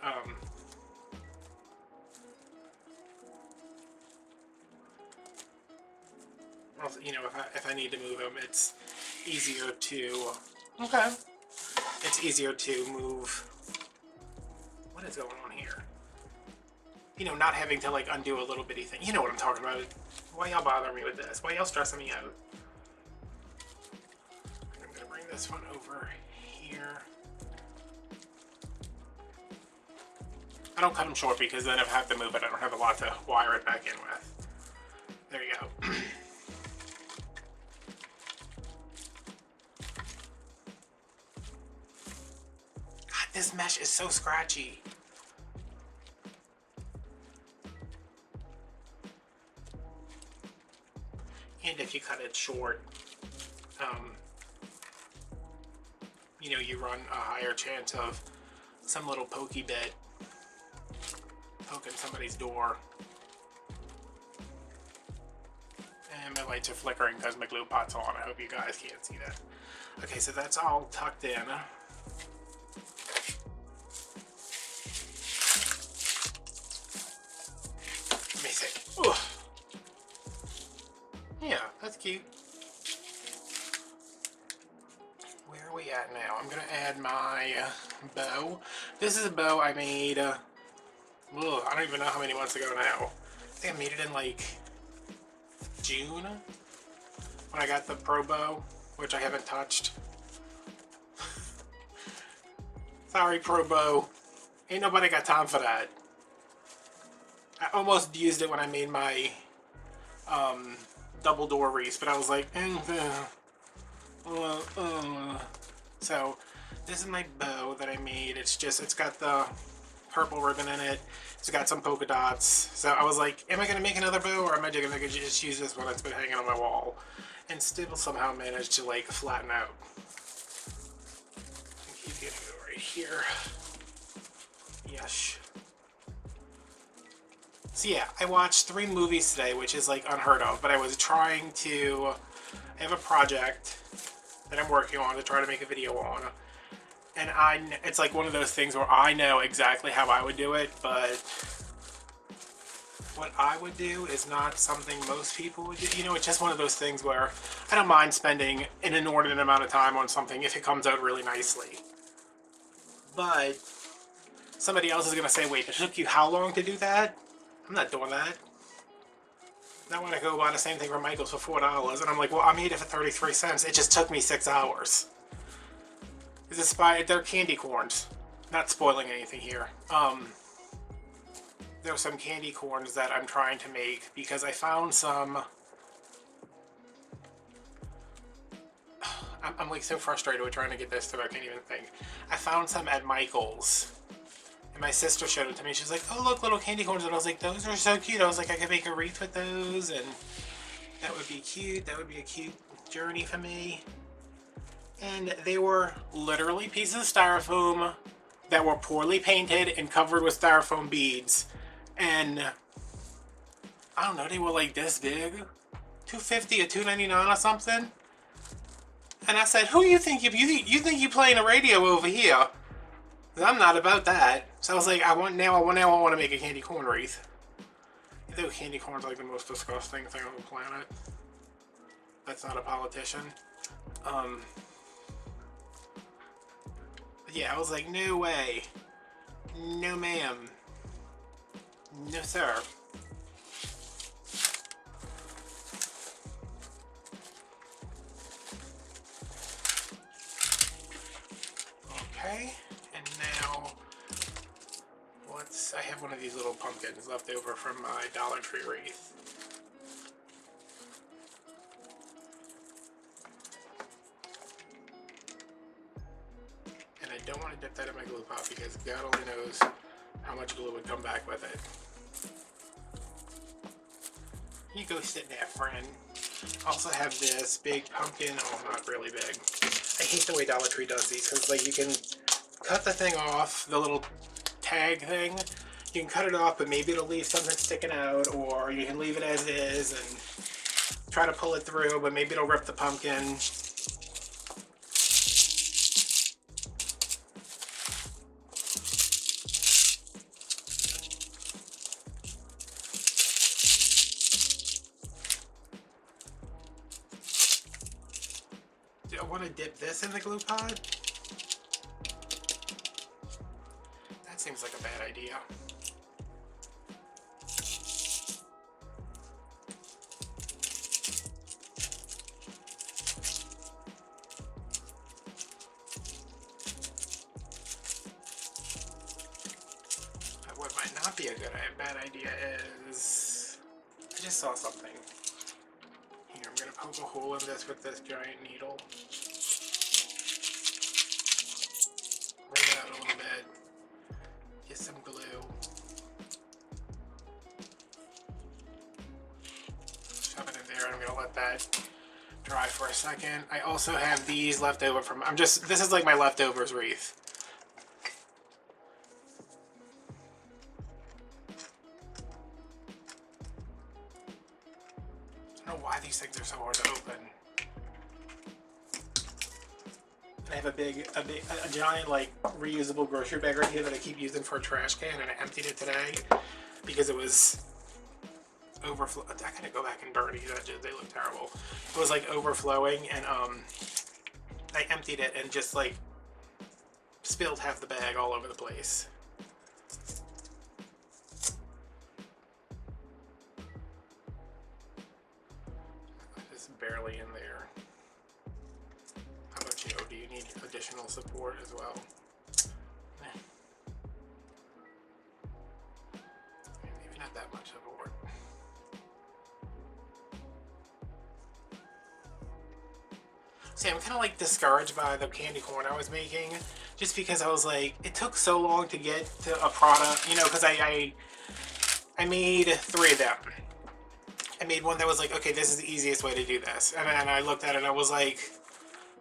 also, you know, if I need to move them, it's easier to. Okay. It's easier to move. What is going on here? You know, not having to like undo a little bitty thing. You know what I'm talking about. Why y'all bothering me with this? Why y'all stressing me out? I'm gonna bring this one over here. I don't cut them short because then if I have to move it, I don't have a lot to wire it back in with. There you go. God, this mesh is so scratchy. And if you cut it short, you know, you run a higher chance of some little pokey bit poking somebody's door. And my lights are flickering because my glue pot's on. I hope you guys can't see that. Okay, so that's all tucked in. Let me see. Ugh. Yeah, that's cute. Where are we at now? I'm gonna add my bow. This is a bow I made, I don't even know how many months ago now. I think I made it in like June when I got the Pro Bow, which I haven't touched. Sorry, Pro Bow. Ain't nobody got time for that. I almost used it when I made my double door wreath, but I was like, So this is my bow that I made. It's got the purple ribbon in it. It's got some polka dots. So I was like, am I gonna make another bow, or am I gonna just use this one that's been hanging on my wall? And still somehow managed to like flatten out. Keep getting it right here. Yes. So yeah, I watched 3 movies today, which is like unheard of, but I was trying to, I have a project that I'm working on to try to make a video on. And it's like one of those things where I know exactly how I would do it, but what I would do is not something most people would do. You know, it's just one of those things where I don't mind spending an inordinate amount of time on something if it comes out really nicely. But somebody else is going to say, wait, it took you how long to do that? I'm not doing that. Now when I go buy the same thing from Michael's for $4, and I'm like, well, I made it for 33 cents. It just took me 6 hours. They're candy corns. Not spoiling anything here. There's some candy corns that I'm trying to make because I found some. I'm like so frustrated with trying to get this through, I can't even think. I found some at Michael's. And my sister showed it to me. She's like, oh, look, little candy corns. And I was like, those are so cute. I was like, I could make a wreath with those. And that would be cute. That would be a cute journey for me. And they were literally pieces of styrofoam that were poorly painted and covered with styrofoam beads. And I don't know, they were like this big. $2.50 or $2.99 or something. And I said, who you think you think you playing the radio over here? I'm not about that. So I was like, I want to make a candy corn wreath. You know, candy corn's like the most disgusting thing on the planet. That's not a politician. Um, yeah, I was like, no way. No ma'am. No sir. Okay, and now I have one of these little pumpkins left over from my Dollar Tree wreath. And I don't want to dip that in my glue pot because God only knows how much glue would come back with it. You go sit there, friend. Also have this big pumpkin. Oh, not really big. I hate the way Dollar Tree does these because like you can cut the thing off, the little tag thing. You can cut it off, but maybe it'll leave something sticking out, or you can leave it as is and try to pull it through, but maybe it'll rip the pumpkin. Do I want to dip this in the glue pot? That seems like a bad idea. What might not be a bad idea is, I just saw something. Here, I'm going to poke a hole in this with this giant needle. Bring it out a little bit. Get some glue. Shove it in there. I'm going to let that dry for a second. I also have these left over from, this is like my leftovers wreath. I don't know why these things are so hard to open. And I have a giant like reusable grocery bag right here that I keep using for a trash can, and I emptied it today because it was overflow. I gotta go back and burn these edges. They look terrible. It was like overflowing, and I emptied it and just like spilled half the bag all over the place. Just barely in there. How about you? Do you need additional support as well? Maybe not that much support. See, I'm kind of like discouraged by the candy corn I was making, just because I was like, it took so long to get to a product, you know, because I made 3 of them. I made one that was like, okay, this is the easiest way to do this. And then I looked at it and I was like,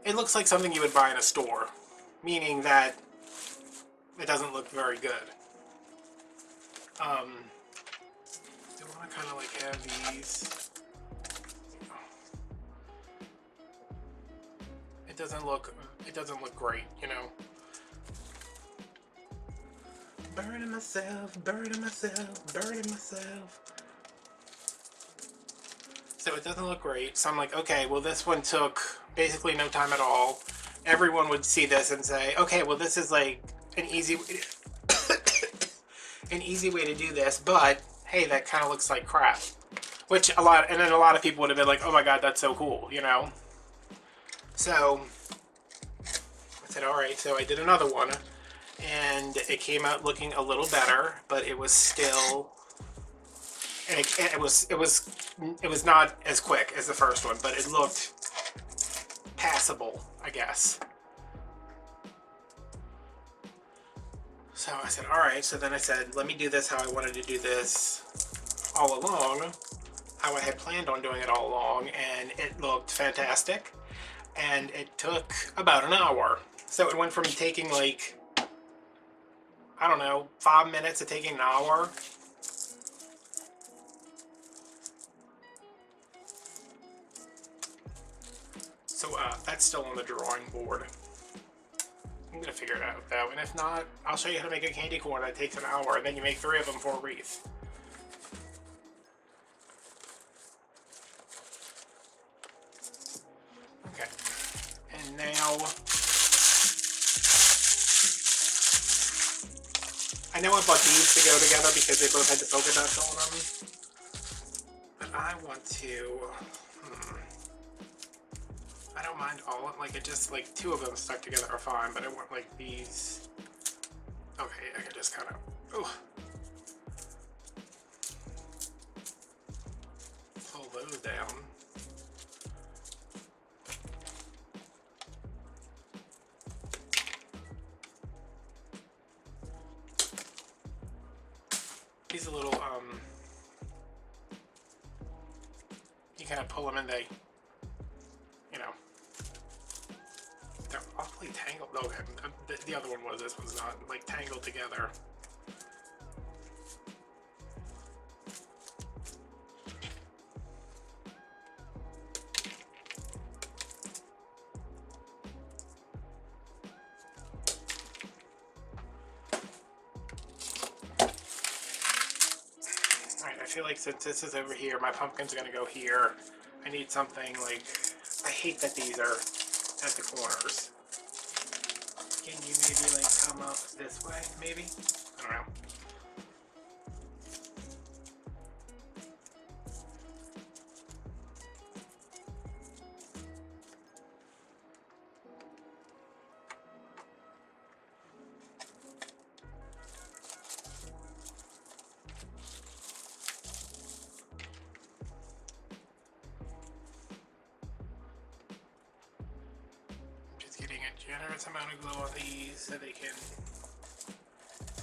it looks like something you would buy in a store, meaning that it doesn't look very good. Do I want to kind of like have these? It doesn't look great, you know. Burning myself, burning myself, burning myself. So it doesn't look great. So I'm like, okay, well this one took basically no time at all. Everyone would see this and say, okay, well this is like an easy an easy way to do this, but hey, that kind of looks like crap. Which a lot of people would have been like, oh my god, that's so cool, you know. So I said, all right. So I did another one, and it came out looking a little better, but it was still, and it was not as quick as the first one, but it looked passable, I guess. So I said, all right. So then I said, let me do this how I wanted to do this all along, how I had planned on doing it all along, and it looked fantastic. And it took about an hour. So it went from taking like, I don't know, 5 minutes to taking an hour. So that's still on the drawing board. I'm gonna figure it out though, and if not, I'll show you how to make a candy corn that takes an hour, and then you make 3 of them for a wreath. Okay, and now I know I bought these to go together because they both had the polka dots on them, but I want to. I don't mind all of, like, it just, like, 2 of them stuck together are fine, but I want, like, these. Okay, I can just kind of, pull those down. These are little, you kind of pull them and they, you know, they're awfully tangled. Okay, the other one was, this one's not, like, tangled together. Alright, I feel like since this is over here, my pumpkin's gonna go here. I need something like, I hate that these are at the corners. Can you maybe like come up this way, maybe? I don't know. Getting a generous amount of glue on these so they can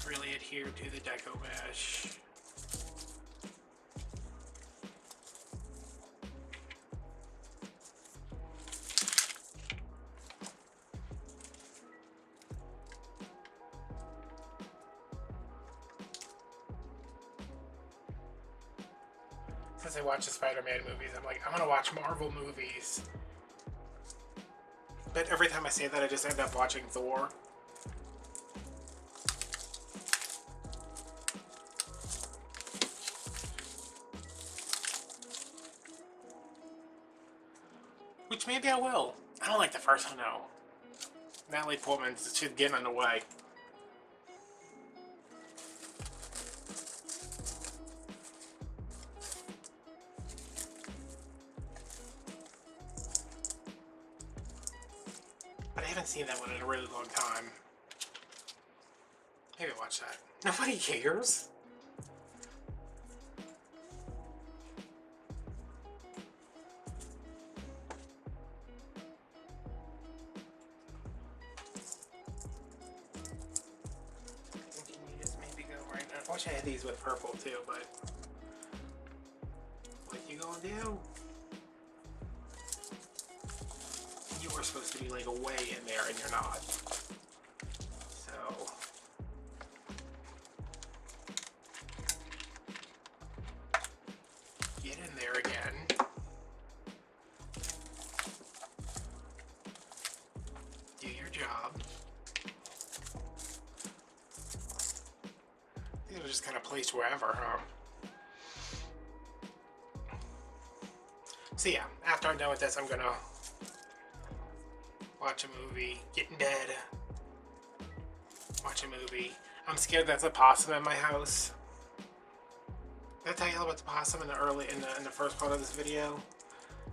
really adhere to the Deco mesh. Since I watch the Spider-Man movies, I'm like, I'm gonna watch Marvel movies. But every time I say that, I just end up watching Thor. Which maybe I will. I don't like the first one, though. Natalie Portman should get in the way. But I haven't seen that one in a really long time. Maybe watch that. Nobody cares. Can you just maybe go right now? I wish I had these with purple too, but what you gonna do? You were supposed to be like way in there and you're not. So get in there again. Do your job. These are just kind of placed wherever, huh? So yeah, after I'm done with this, I'm gonna watch a movie, get in bed, watch a movie. I'm scared that's a possum in my house. Did I tell you about the possum in the first part of this video?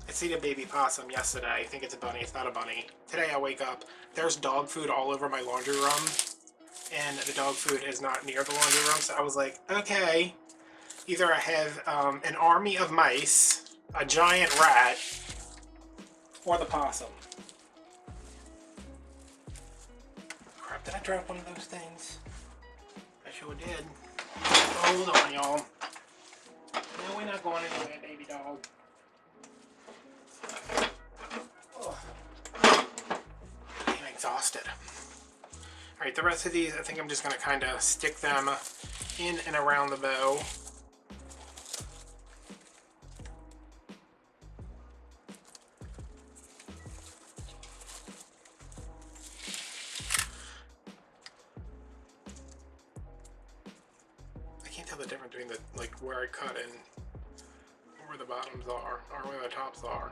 I seen a baby possum yesterday. I think it's a bunny. It's not a bunny. Today I wake up, there's dog food all over my laundry room, and the dog food is not near the laundry room. So I was like, okay, either I have an army of mice, a giant rat, or the possum. Crap, did I drop one of those things? I sure did. Hold on, y'all. No, we're not going anywhere, baby dog. Oh. I'm exhausted. Alright, the rest of these, I think I'm just going to kind of stick them in and around the bow. difference between the, like, where I cut and where the bottoms are, or where the tops are.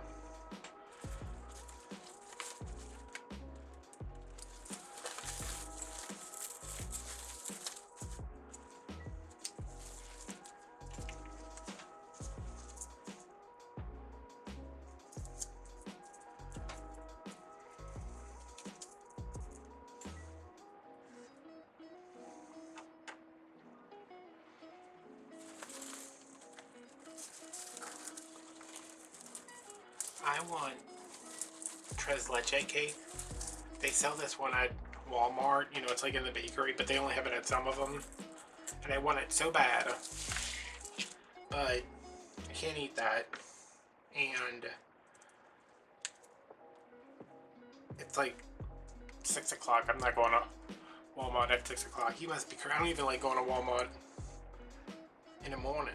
I want tres leche cake. They sell this one at Walmart, you know, it's like in the bakery, but they only have it at some of them. And I want it so bad, but I can't eat that. And it's like 6 o'clock. I'm not going to Walmart at 6 o'clock. You must be crazy. I don't even like going to Walmart in the morning.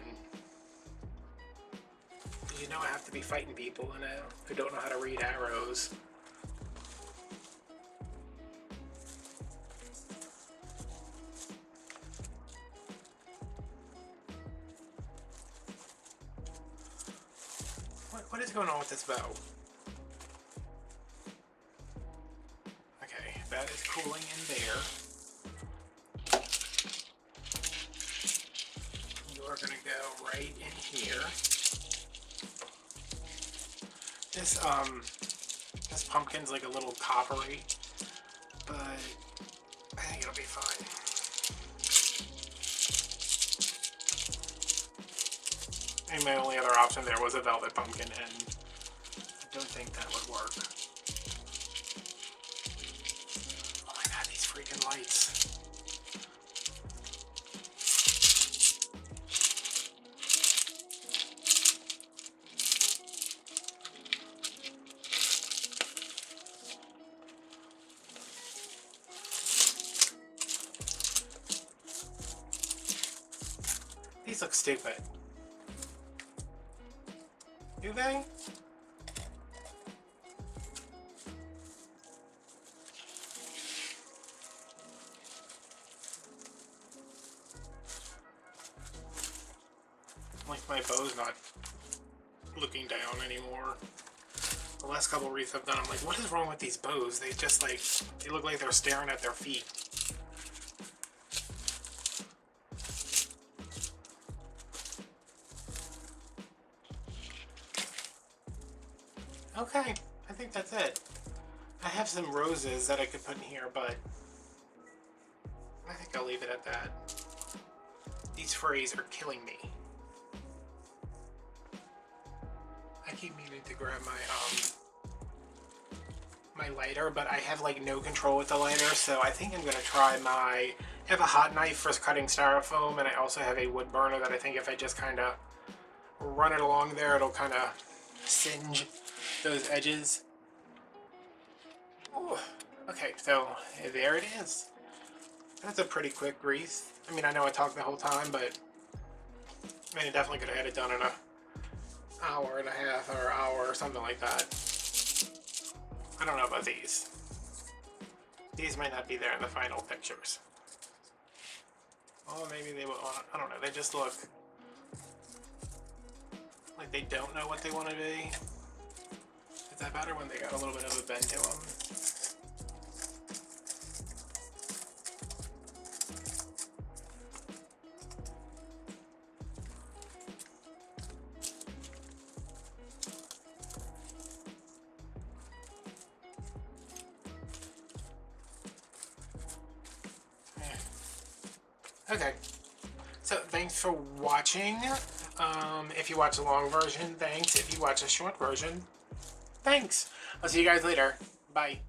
You know I have to be fighting people who don't know how to read arrows. What is going on with this bow? Okay, that is cooling in there. You are gonna go right in here. This pumpkin's like a little coppery, but I think it'll be fine. And my only other option there was a velvet pumpkin, and I don't think that would work. Oh my god, these freaking lights. These look stupid. Do they? Like my bow's not looking down anymore. The last couple wreaths I've done, I'm like, what is wrong with these bows? They just like, they look like they're staring at their feet. Okay, I think that's it. I have some roses that I could put in here, but I think I'll leave it at that. These frays are killing me. I keep meaning to grab my lighter, but I have like no control with the lighter, so I think I'm gonna try I have a hot knife for cutting styrofoam, and I also have a wood burner that I think if I just kind of run it along there, it'll kind of singe those edges. Ooh. Okay, so there it is. That's a pretty quick wreath. I mean, I know I talked the whole time, but I mean, I definitely could have had it done in an hour and a half or hour or something like that. I don't know about these. These might not be there in the final pictures. Oh, maybe they will. I don't know. They just look like they don't know what they want to be. Is that better when they got a little bit of a bend to them? Okay, so thanks for watching. If you watch the long version, thanks. If you watch a short version, thanks. I'll see you guys later. Bye.